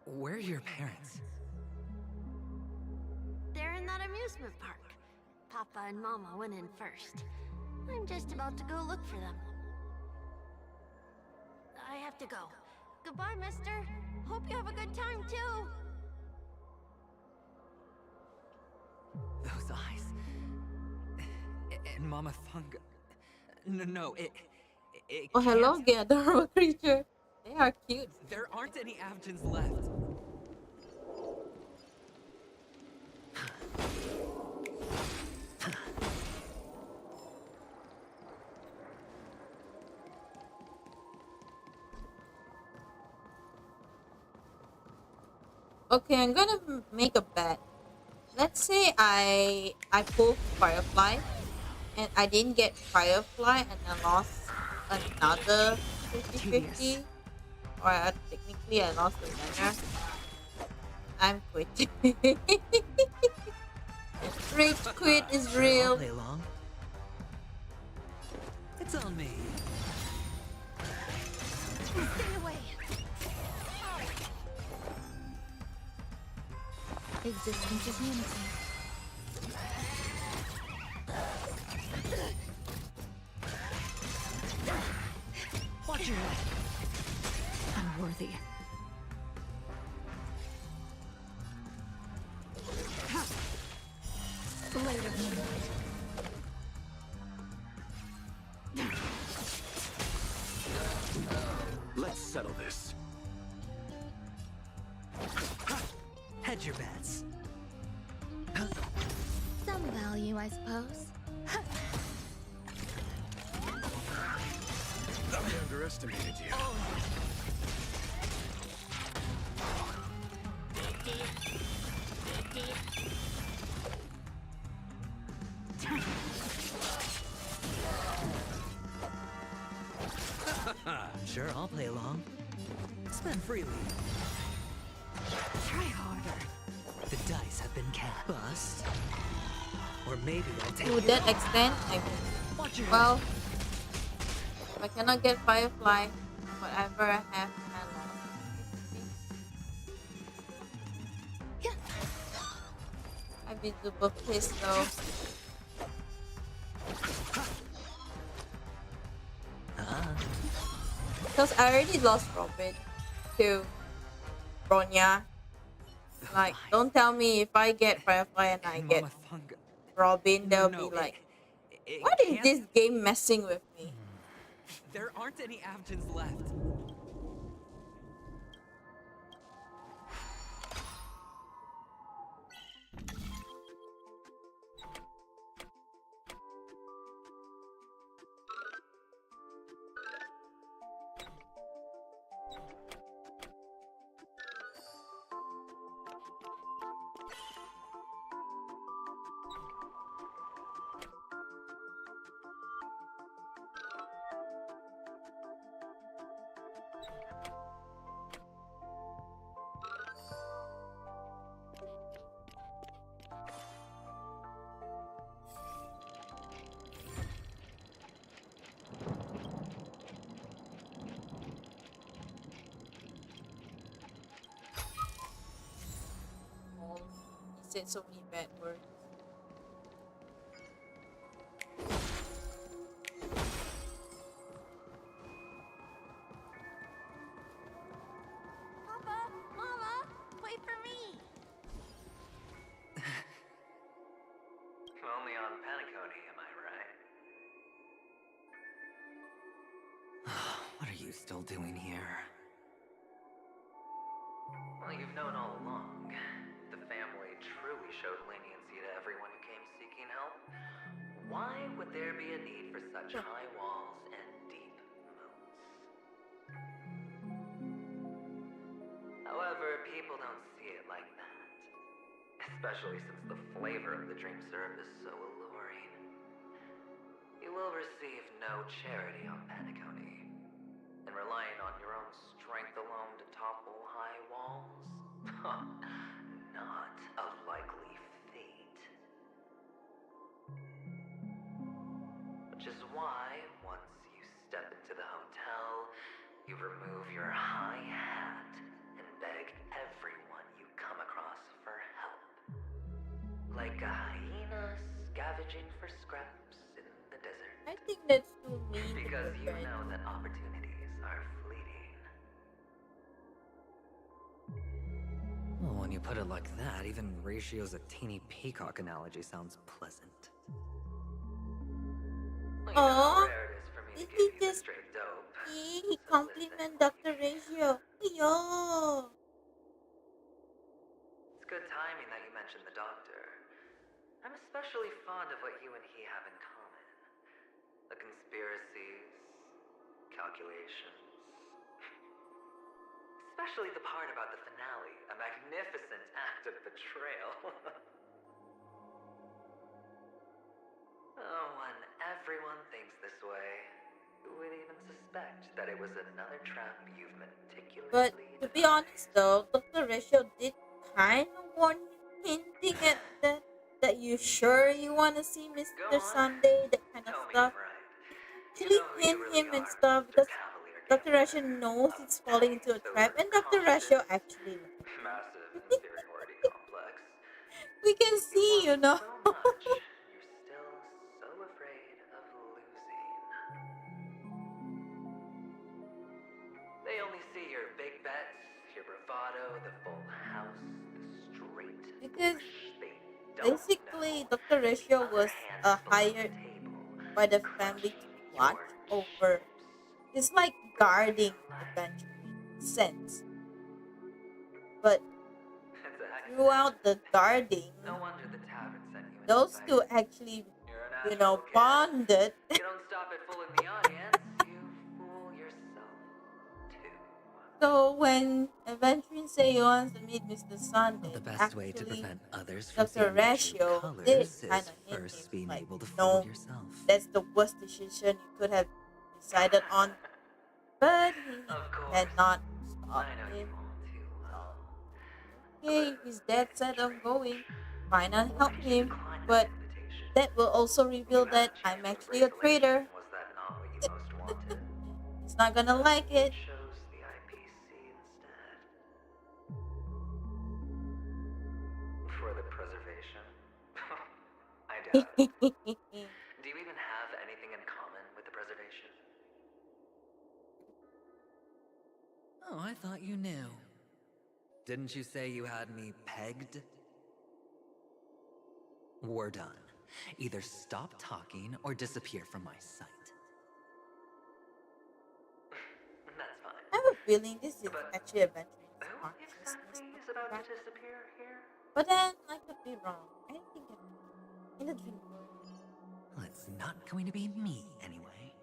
Where are your parents? They're in that amusement park. Papa and Mama went in first. I'm just about to go look for them. I have to go. Goodbye, mister. Hope you have a good time, too. Those eyes. And Mama Funga. No, it Oh, hello, the adorable creature. They are cute. There aren't any Avgens left. Okay, I'm gonna make a bet. Let's say I pulled Firefly and I didn't get Firefly and I lost another 50-50. Or technically I lost the winner. I'm quitting. Rage quit is real. Play along? That's on me. Stay away. Existence is unity. Watch your head. Unworthy. Blade of moonlight. Let's settle this. Hedge your bets. Some value, I suppose. I underestimated you. Sure, I'll play along. Spend freely. Try harder. The dice have been cast. Bust. Or maybe I'll take To that extent, I Watch your well, if I cannot get Firefly, whatever I have, I lost. I'd be super pissed though. Because I already lost Robin to Bronya. Like, don't tell me if I get Firefly and I get Robin, they'll be like, what is this game messing with me? There aren't any Avtons left. He said so many bad words. Papa, Mama, wait for me. Only on Penacony, am I right? What are you still doing here? Well, you've known all along. The family truly showed leniency to everyone who came seeking help. Why would there be a need for such high walls and deep moats? However, people don't see it like that. Especially since the flavor of the dream syrup is so alluring. You will receive no charity on Penacony. And relying on your own strength alone to topple high walls? Not a likely fate. Which is why, once you step into the hotel, you remove your high hat and beg everyone you come across for help. Like a hyena scavenging for scraps in the desert. I think that's too mean. Because you know that opportunities are fleeting. Well, when you put it like that, even Ratio's a teeny peacock analogy sounds pleasant. Oh, did he just he compliment Dr. Ratio? Yo. It's good timing that you mentioned the doctor. I'm especially fond of what you and he have in common. The conspiracies, calculations. Especially the part about the finale, a magnificent act of betrayal. Oh, when everyone thinks this way, who would even suspect that it was another trap you've meticulously... But to be honest though, Dr. Ratio did kind of warn him, hinting at that you sure you want to see Mr. Sunday, that kind of stuff. Actually different stuff because Dr. Ratio knows it's falling into a trap, and Dr. Ratio actually Massive inferiority complex. we can see, So much, you're still so afraid of losing. They only see your big bets, your bravado, the full house, the straight because push. They don't basically Dr. Ratio was hired by the family to watch over. It's like guarding eventually, in a sense. But throughout the guarding, no wonder the tavern sent you an those invite. two actually, You're a you know, natural kid. bonded. You don't stop at fooling the audience, you fool yourself too. So when Adventuring Say wants to meet Mr. Sunday, The best way to prevent others from Dr. seeing your true Ratio colors did is kind of hint first him, being like, able to no, fool yourself. that's the worst decision you could have decided on. But he had not stopped him. Okay, he's dead set on going. Why not help him? But that will also reveal that I'm actually a traitor. Was that not what you most wanted? He's not gonna like it. Chose the IPC instead. For the preservation? I doubt it. Do you even have anything in common with the preservation? Oh, I thought you knew. Didn't you say you had me pegged? We're done. Either stop talking or disappear from my sight. That's fine. I have a feeling this is actually Adventuring Who exactly is about to disappear here? But then I could be wrong. I think I'm in a dream world. Well, it's not going to be me anyway.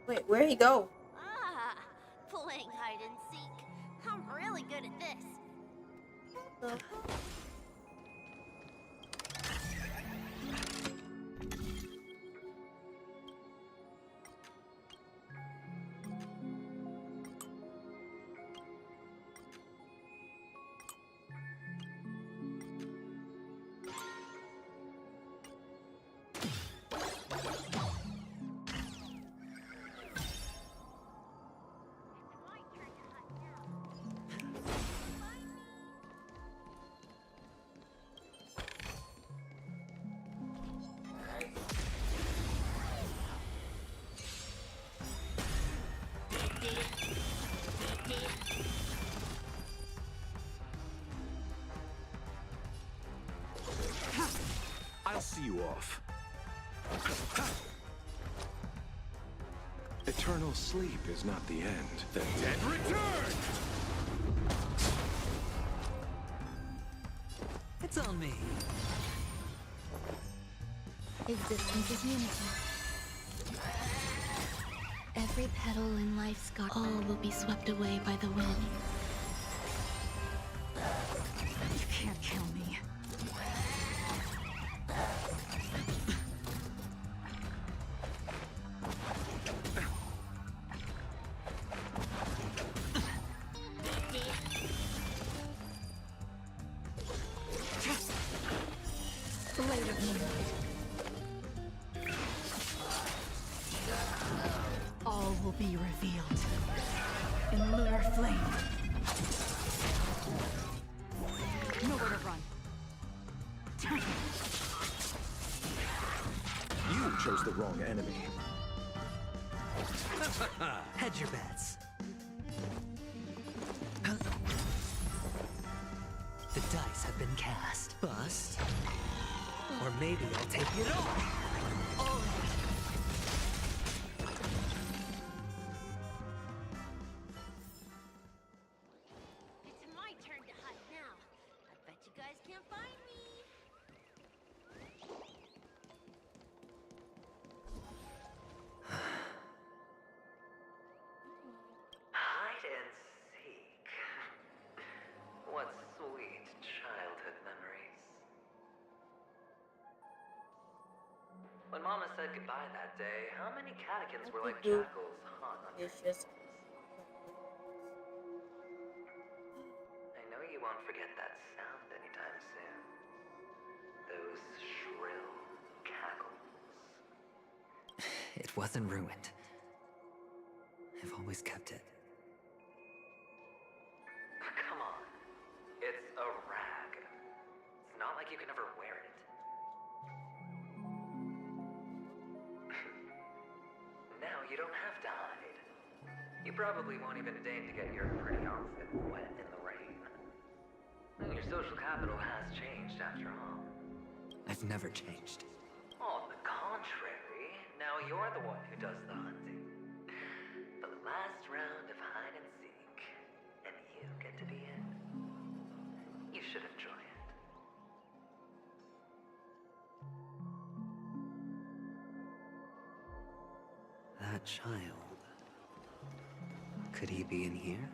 Wait, where'd he go? Ah, playing hide and seek. I'm really good at this. I'll see you off. Eternal sleep is not the end. The dead return! It's on me. Existence is unity. Every petal in life's garden, all will be swept away by the wind. You can't kill me. Blade of Moonlight. All will be revealed in lunar flame. Nowhere to run. You chose the wrong enemy. Hedge your bets. The dice have been cast. Bust. Or maybe I'll take it all. All of it. It's my turn to hunt now. I bet you guys can't find me. Hide and seek. What sweet childhood memories. When Mama said goodbye that day, how many catechins were like do jackals hung on your dishes. I know you won't forget that sound anytime soon. Those shrill cackles. It wasn't ruined. I've always kept it. Come on. It's a rag. It's not like you can ever wear it. Now you don't have to hide. You probably won't even deign to get your pretty outfit wet in the rain. Your social capital has changed after all. I've never changed. On the contrary, now you're the one who does the hunting. The last round of hide and seek, and you get to be in. You should enjoy it. That child. Could he be in here?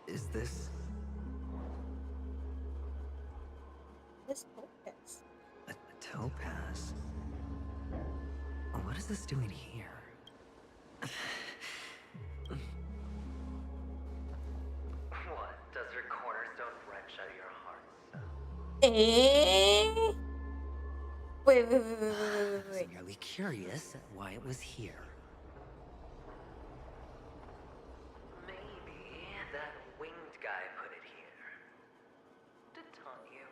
Is this This focus. a topaz? What is this doing here? What? Does your cornerstone wrench out your heart? Eh? Wait. I was merely curious at why it was here. Maybe that winged guy put it here. To taunt you.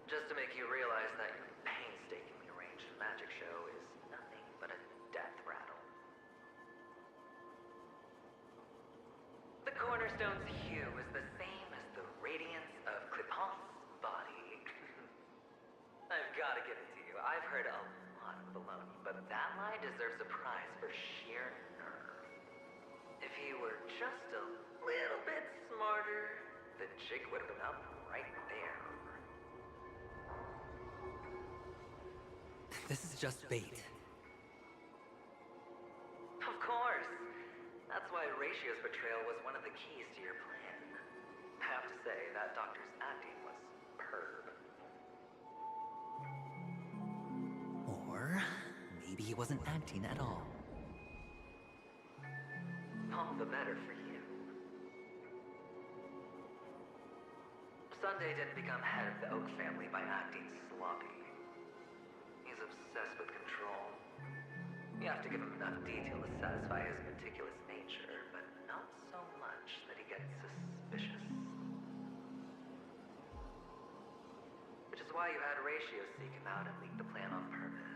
Just to make you realize that your painstakingly arranged magic show is nothing but a death rattle. The cornerstone's hue is the same as the radiance of Clipant's body. I've got to give it to you. I've heard a lot of baloney, but that lie deserves a prize for sheer nerve. If he were just a little bit smarter, the jig would have been up right there. This is just bait. Of course. That's why Ratio's betrayal was one of the keys to your plan. I have to say, that doctor's acting was superb. Or maybe he wasn't acting at all. All the better for you. Sunday didn't become head of the Oak family by acting sloppy. He's obsessed with control. You have to give him enough detail to satisfy his meticulous nature, but not so much that he gets suspicious. Which is why you had Ratio seek him out and leak the plan on purpose.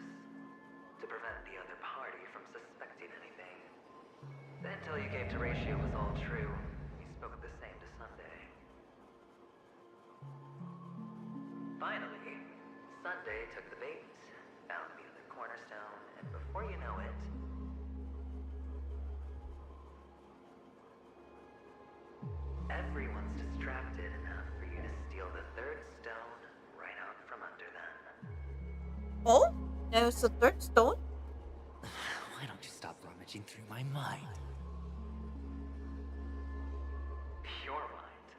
To prevent the other party from suspecting anything. The intel you gave to Ratio was all true. You spoke the same to Sunday. Finally, Sunday took the bait, found the other cornerstone, and before you know it, everyone's distracted enough for you to steal the third stone right out from under them. Oh? There's a third stone? Why don't you stop rummaging through my mind? Your mind.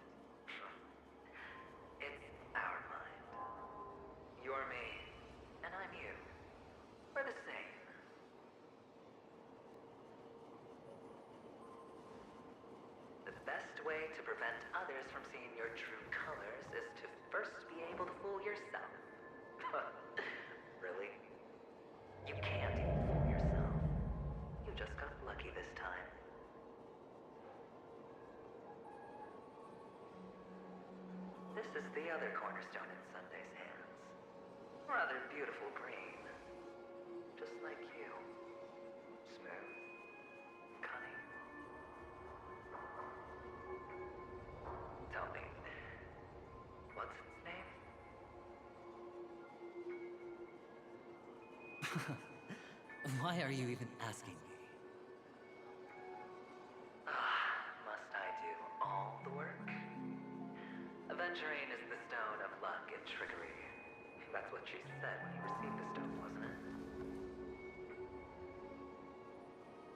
It's our mind. You're me, and I'm you. We're the same. The best way to prevent others from seeing your true colors is to first be able to fool yourself. Really? You can't even fool yourself. You just got lucky this time. This is the other cornerstone in Sunday's hands. Rather beautiful green. Just like you. Smooth. Cunning. Tell me, what's its name? Why are you even asking me? Must I do all the work? Aventurine is the stone of luck and trickery. That's what she said when you received the stone, wasn't it?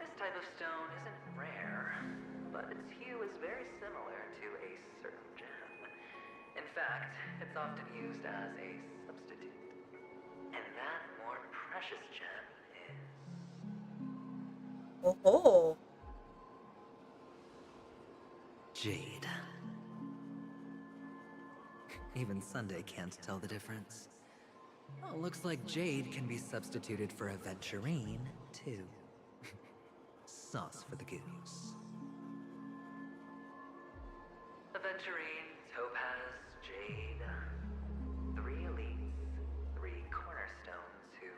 This type of stone isn't rare, but but its hue is very similar to a certain gem. In fact, it's often used as a substitute. And that more precious gem is... Oh. Jade. Even Sunday can't tell the difference. Oh, looks like Jade can be substituted for aventurine, too. Sauce for the goose. Aventurine, topaz, jade. 3 elites, 3 cornerstones who,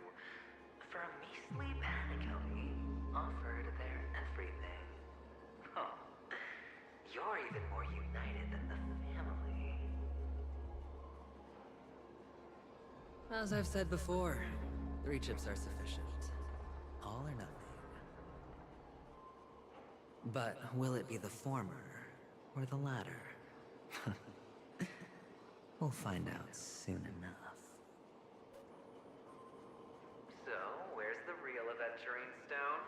for a measly panacony, offered their everything. Oh, you're even more united than the family. As I've said before, 3 chips are sufficient. All or nothing. But will it be the former or the latter? We'll find out soon enough. So, where's the real aventurine stone?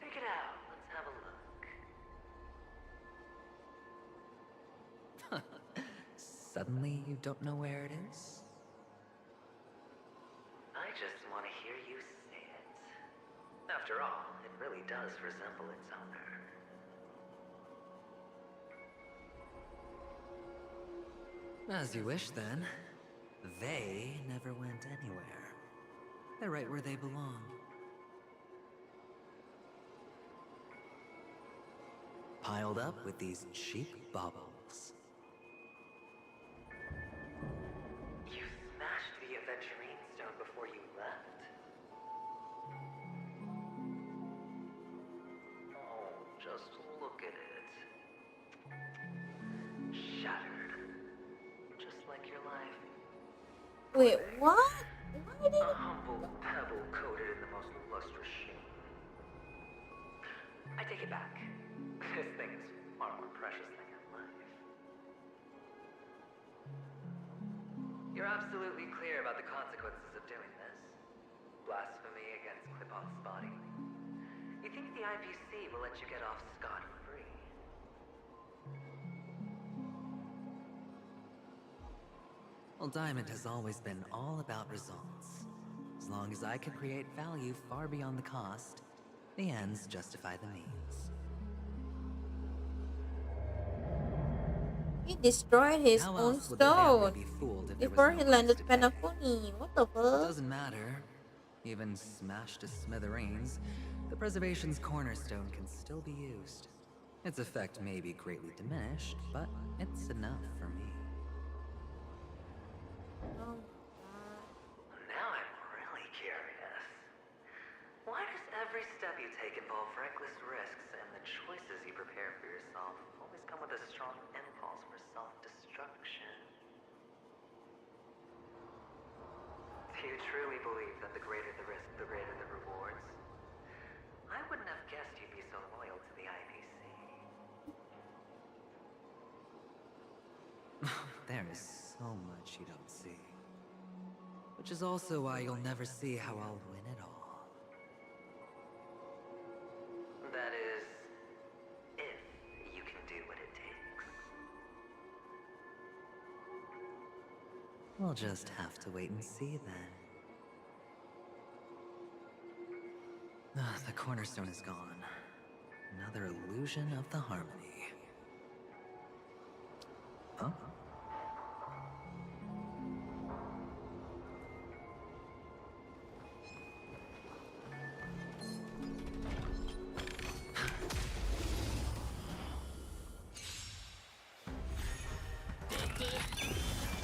Take it out. Let's have a look. Suddenly you don't know where it is? I just want to hear you say it. After all, it really does resemble its owner. As you wish, then. They never went anywhere. They're right where they belong. Piled up with these cheap baubles. You smashed the aventurine stone before you left? Oh, just look at it. Shattered. Just like your life. Wait, what? Why did A humble pebble coated in the most lustrous sheen. I take it back. This thing is far more precious than your life. You're absolutely clear about the consequences of doing this. Blasphemy against Clipoth's body. You think the IPC will let you get off scot-free? Well, Diamond has always been all about results. As long as I can create value far beyond the cost, the ends justify the means. He destroyed his How own else would the family stone be fooled if there was before no he price landed to pay? Penafuni. What the It fuck? doesn't matter. Even smashed to smithereens, the preservation's cornerstone can still be used. Its effect may be greatly diminished, but it's enough for me. Oh, Now I'm really curious. Why does every step you take involve reckless risks, and the choices you prepare for yourself always come with a strong impulse for self-destruction? Do you truly believe that the greater the risk, the greater the rewards? I wouldn't have guessed you'd be so loyal to the IPC. There is so much you don't see. Which is also why you'll never see how I'll win it all. That is, if you can do what it takes. We'll just have to wait and see then. The cornerstone is gone. Another illusion of the harmony. Huh?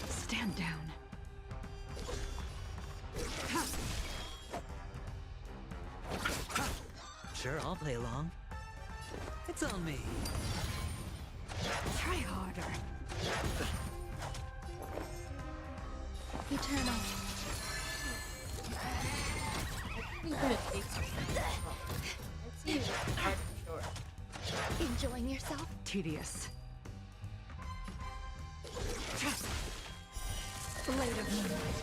Stand down. Sure, I'll play along. It's on me. Try harder. Eternal. he's gonna take something. Let's see if it's hard for sure. Enjoying yourself? Tedious. Blade of Moonlight.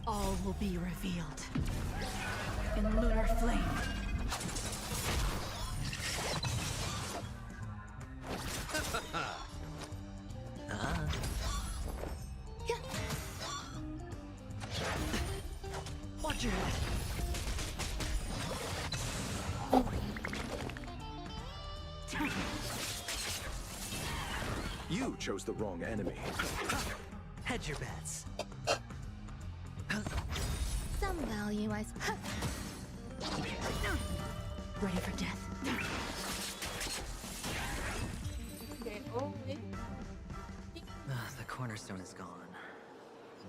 All will be revealed. in lunar flame. Watch your head. You chose the wrong enemy. Hedge your bets. Some value, I suppose. Ready for death. Okay, oh, wait. The cornerstone is gone.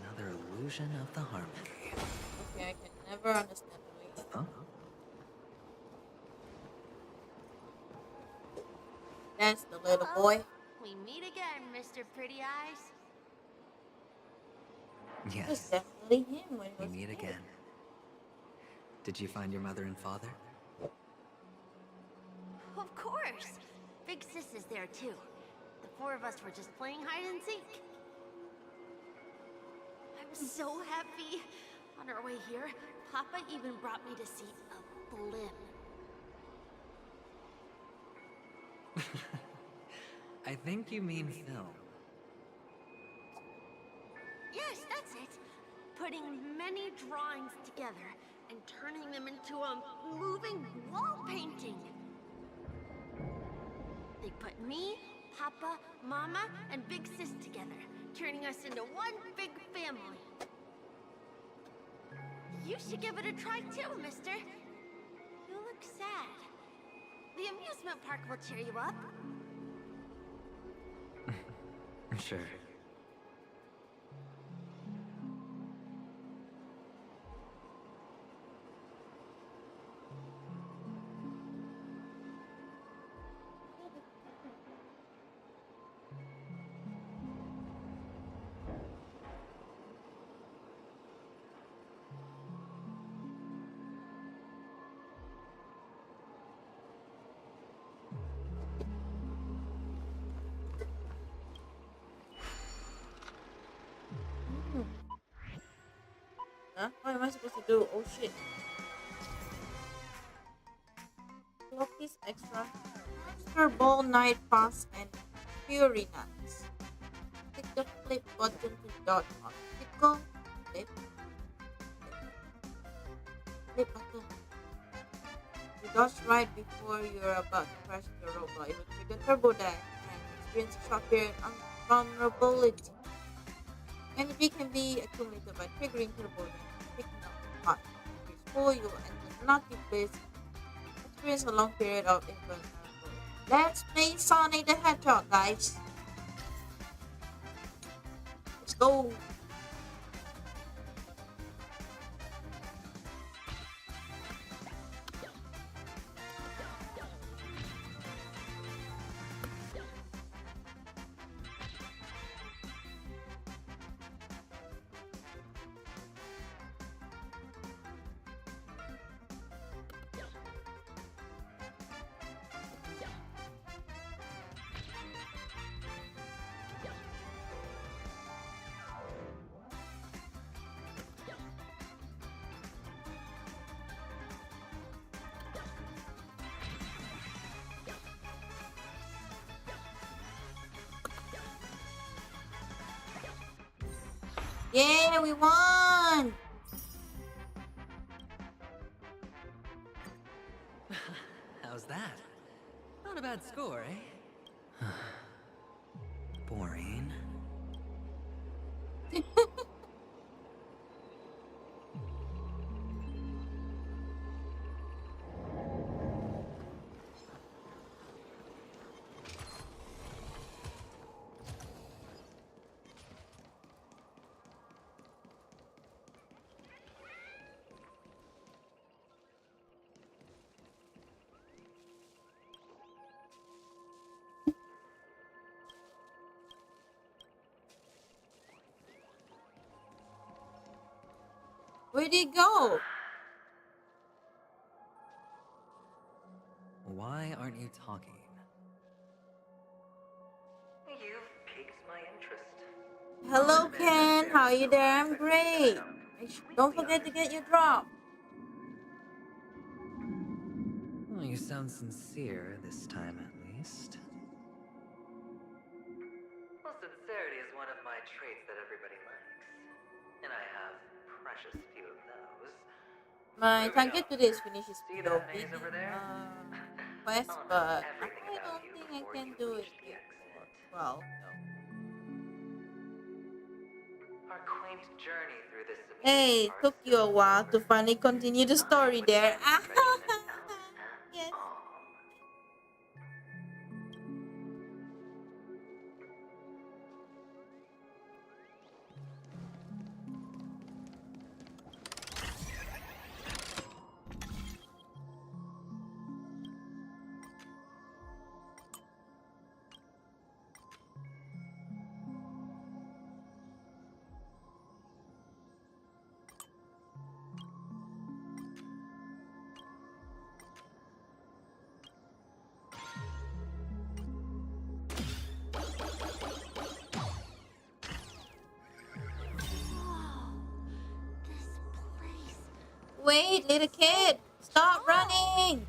Another illusion of the harmony. Okay, I can never understand the way. Huh? That's the little boy. We meet again, Mr. Pretty Eyes. It was Yes, definitely him when he we was meet a kid. again. Did you find your mother and father? Of course. Big Sis is there too. The four of us were just playing hide and seek. I'm so happy. On our way here, Papa even brought me to see a blimp. I think you mean film. Yes, that's it. Putting many drawings together and turning them into a moving wall painting. They put me, Papa, Mama, and Big Sis together, turning us into one big family. You should give it a try too, mister. You look sad. The amusement park will cheer you up. Sure. Huh? What am I supposed to do? Oh shit. Floppies extra. Monster Ball Night Pass and Fury Nuts. Click the flip button to dot on. Tickle. Flip. Flip button. You dodge right before you're about to crash the robot. It will trigger turbo dash and experience a shock period vulnerability. Energy can be accumulated by triggering turbo dash. Picking up the pot. If it's full, you will enter naughty place. Experience a long period of invulnerability. Let's play Sonic the Hedgehog, guys. Let's go. Yeah, we won! How's that? Not a bad score, eh? Boring. Where'd he go? Why aren't you talking? You've piqued my interest. Hello, Ken. How are you there? I'm great. Don't forget to get your drop. You sound sincere this time, at least. Well, sincerity is one of my traits that everybody likes. And I have precious few of those. My target today is finish his See that POV maze over there? quest, but I don't think I can do it before 12. No. Our quaint journey through this Hey, took you a while to finally continue the story there. Yes. Wait, little kid, stop running!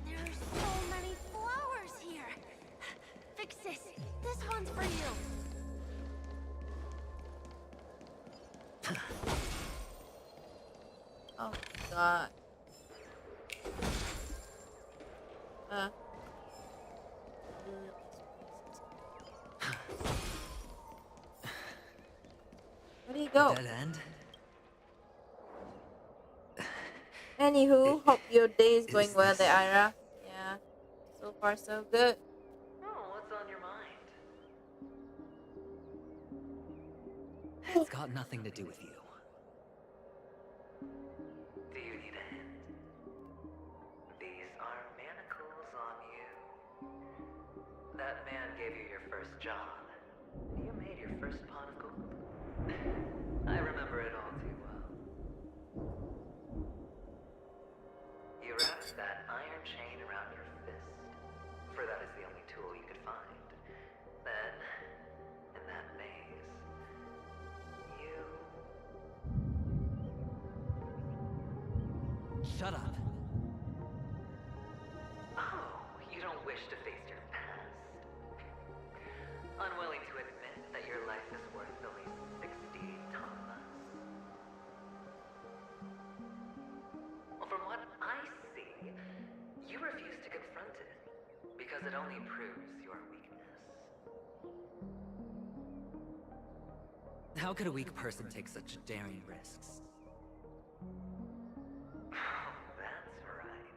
There are so many flowers here. Vixis, this one's for you. Oh God. Where do you go? Dead end? Anywho, hope your day is going well there, Ira. Yeah, so far so good. Oh, what's on your mind? It's got nothing to do with you. Do you need a hint? These are manacles on you. That man gave you your first job. You made your first pot of gold. I remember it all too well. You wrapped that iron chain around your fist, for that is the only tool you could find. Then, in that maze, you... Shut up. Oh, you don't wish to face your past? Unwilling to admit that your life is worth at least 60 tons? Well, from what I see, you refuse to confront it, because it only proves your weakness. How could a weak person take such daring risks? That's right.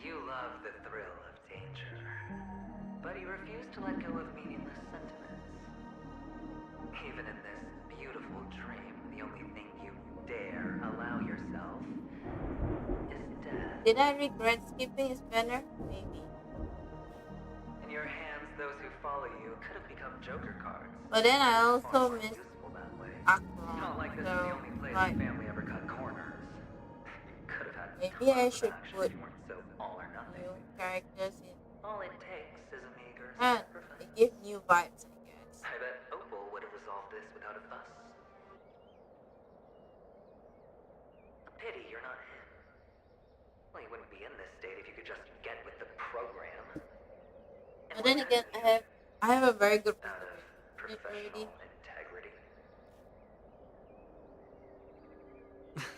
You love the thrill of danger. But you refuse to let go of meaningless sentiments. Even in this beautiful dream, the only thing you dare allow yourself is death. Did I regret skipping his banner? Maybe. In your hands, those who follow you could have become Joker cards. But then I also missed It's not like this is the only place like, the family ever cut corners. You could have had maybe I tons of should action put if you weren't so all or nothing. new characters in. All it takes is a meager And sacrifice. they give new vibes, I guess. I bet Opal would have resolved this without a fuss. A pity you're not him. Well, you wouldn't be in this state if you could just get with the program. But then again, I have a very good Out of professional integrity.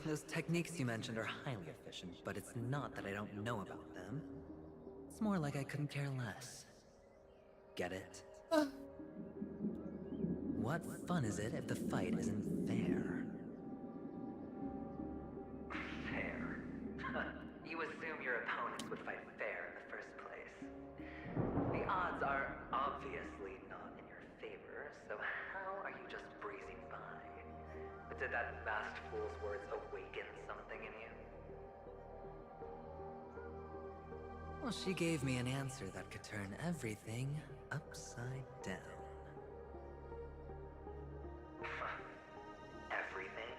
Those techniques you mentioned are highly efficient, but it's not that I don't know about them. It's more like I couldn't care less. Get it? What fun is it if the fight isn't fair? Fair. You assume your opponents would fight fair in the first place. The odds are obviously not in your favor, so how are you just breezing by? But did that vast fool's words awaken something in you? Well, she gave me an answer that could turn everything upside down. Everything?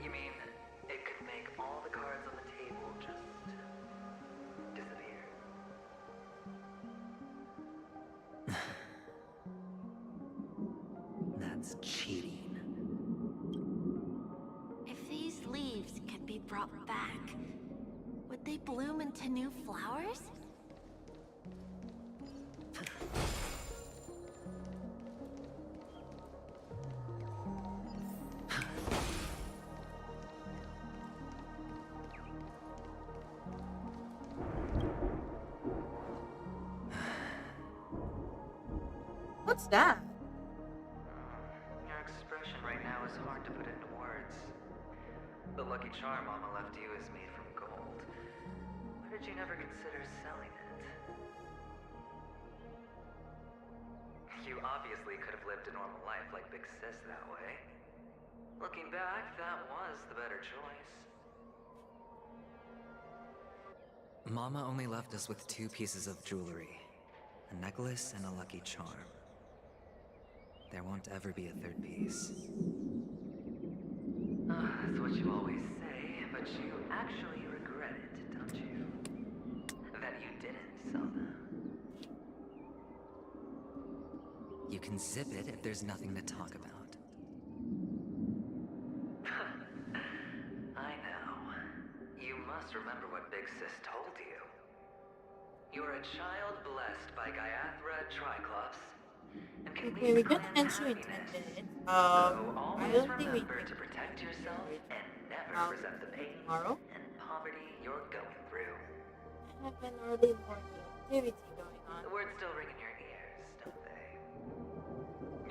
You mean it could make all the cards on the table just disappear? That's cheating. If these leaves could be brought brought back, would they bloom into new flowers? What's that? Your expression right now is hard to put into words. The lucky charm Mama left you is made from gold. Why did you never consider selling it? You obviously could have lived a normal life like Big Sis that way. Looking back, that was the better choice. Mama only left us with 2 pieces of jewelry. A necklace and a lucky charm. There won't ever be a 3rd piece. That's what you always say, but you actually regret it, don't you? That you didn't sell them. You can zip it if there's nothing to talk about. I know. You must remember what Big Sis told you. You're a child blessed by Gaiathra Triclops. And can Okay, we're gonna end you in 10 minutes. I don't think we remember to protect yourself and never resent the pain tomorrow. and poverty you're going through. I have an early morning activity going on. The words still ring in your ears, don't they?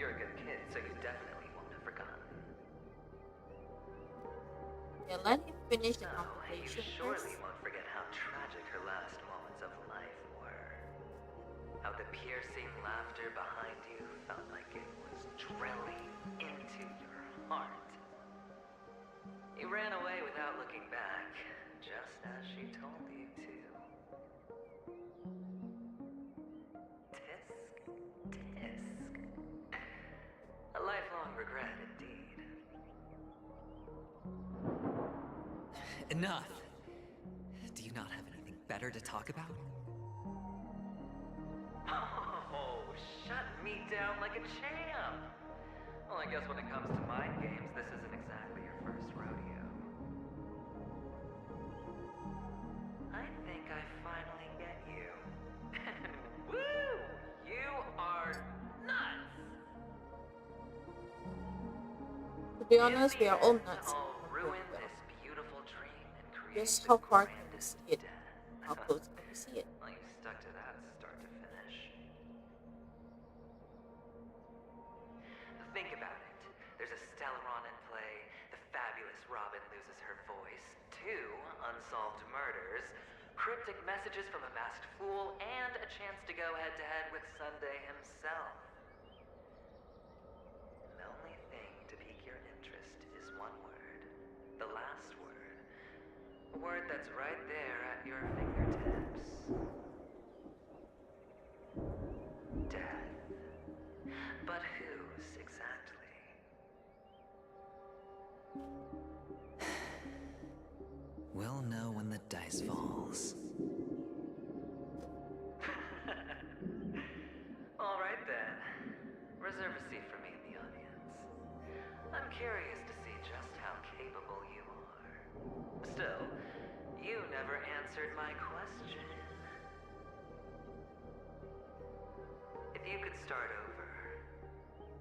You're a good kid, so you definitely won't have forgotten. Yeah, let me finish the You conversation surely first. won't forget how tragic her last moments of life were. How the piercing laughter behind you felt like it was drilling into your heart. You ran away without looking back, just as she told you to. Tisk, tisk. A lifelong regret indeed. Enough! Do you not have anything better to talk about? Oh, shut me down like a champ! Well, I guess when it comes to mind games, this isn't exactly your first rodeo. I think I finally get you. And woo! You are nuts! To be honest, we are all nuts. Ruin this beautiful dream and create Just how far can you see it? How close can you see it? Well, you stuck to that start to finish. Think about it. There's a Stellaron in play, the fabulous Robin loses her voice, 2 unsolved murders, cryptic messages from a masked fool, and a chance to go head-to-head with Sunday himself. The only thing to pique your interest is one word. The last word. A word that's right there at your fingertips. Death. But whose exactly? We'll know when the dice falls. All right then. Reserve a seat for me in the audience. I'm curious to see just how capable you are. Still, you never answered my question. If you could start over,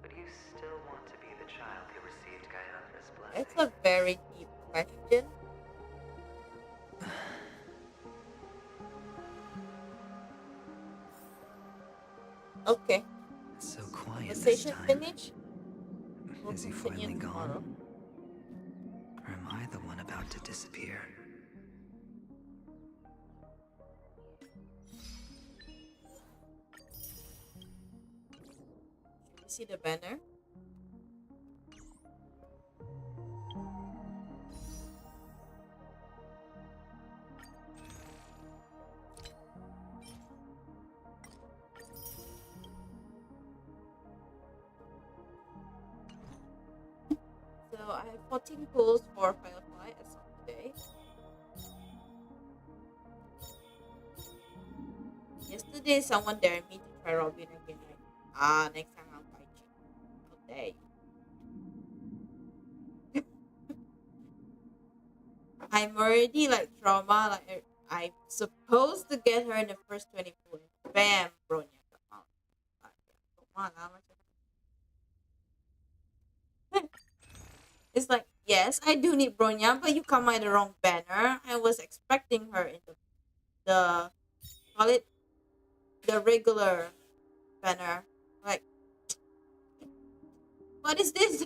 would you still want to be the child who received Gaiathra's blessing? It's a very deep question. Okay. It's so quiet this Conversation time. finished. We'll Is he continue finally tomorrow. gone? Or am I the one about to disappear? You see the banner? So I have 14 pulls for Firefly as of today. Yesterday someone dared me to try Robin again. Like, next time I'll fight you. How dare you? I'm already like trauma. Like I'm supposed to get her in the first 24. Bam, Bronya come out. Trauma lah macam. It's like, yes, I do need Bronya, but you come at the wrong banner. I was expecting her in the call it the regular banner. Like, what is this?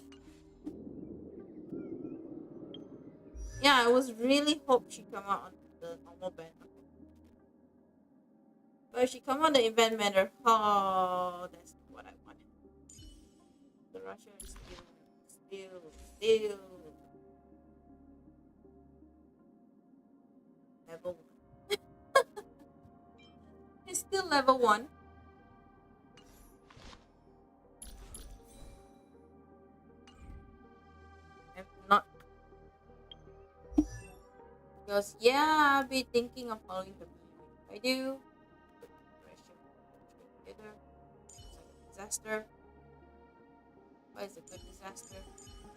Yeah, I was really hope she come out on the normal banner. But if she come on the event banner, oh, that's not what I wanted. The Russia is still level 1. It's still level 1. I'm not. Because, yeah, I'll be thinking of following the video. If I do, together. It's like a disaster. Why is it a good disaster? Like this one.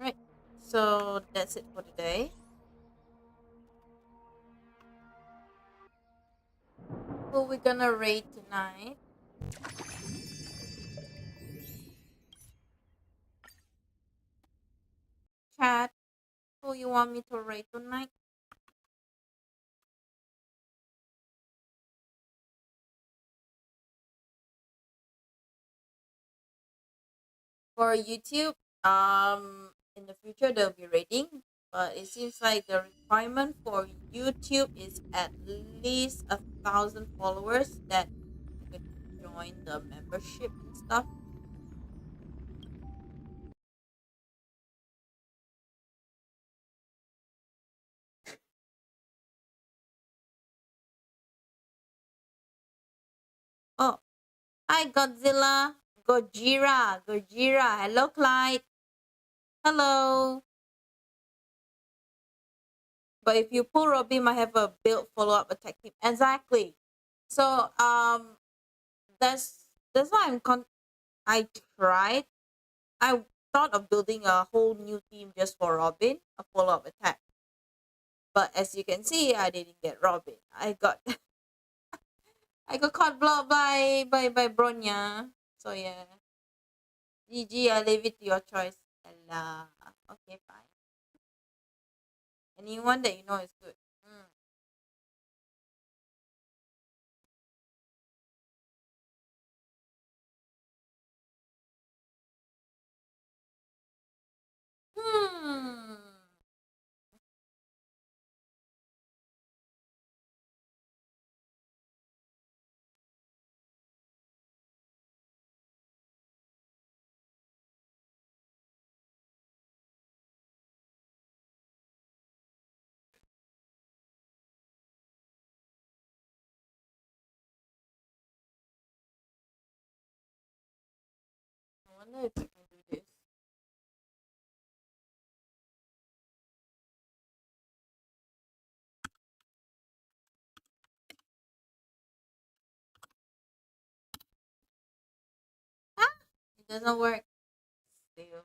Right. So that's it for today. Who we gonna raid tonight? Chat. Who you want me to raid tonight? For YouTube, in the future they'll be rating, but it seems like the requirement for YouTube is at least 1,000 followers that you can join the membership and stuff. Oh, hi Godzilla, Gojira. Hello Clyde. Hello. But if you pull Robin, might have a build follow-up attack team. Exactly. So that's why I tried. I thought of building a whole new team just for Robin, a follow-up attack. But as you can see, I didn't get Robin. I got I got caught blocked by Bronya. So yeah. GG, I leave it to your choice. Allah. Okay, fine. Anyone that you know is good. Hmm. I wonder if I can do this. Ah! It doesn't work. Still.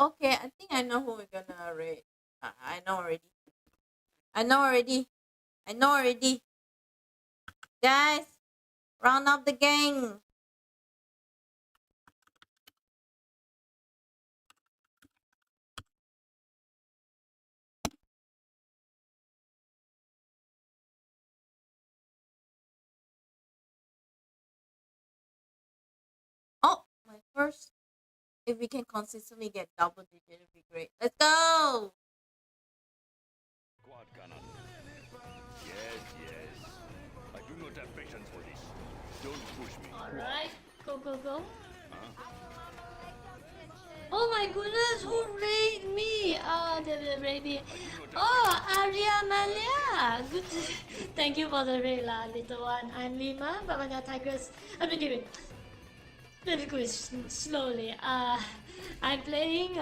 Okay, I think I know who we're gonna raid. I know already. I know already. I know already. Guys, round up the gang. Oh, my first. If we can consistently get double digit, it'd be great. Let's go. Quad cannon. Yes, yes. I do not have patience for this. Don't push me. Alright, go, go, go. Huh? Oh my goodness, who raided me? Oh, the baby. Oh, Arya Malia. Good. Thank you for the raid, little one. I'm Lima, Babanya Tigress. I'm giving. Let me go slowly. I'm playing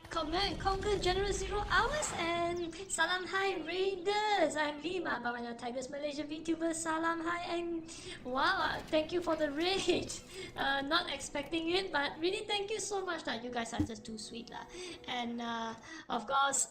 Command Conquer General 0 Hours and Salam Hi Raiders. I'm Lima, Babanya Tigers, Malaysia VTuber. Salam Hi, and wow, thank you for the raid. Not expecting it, but really thank you so much. You guys are just too sweet, and of course.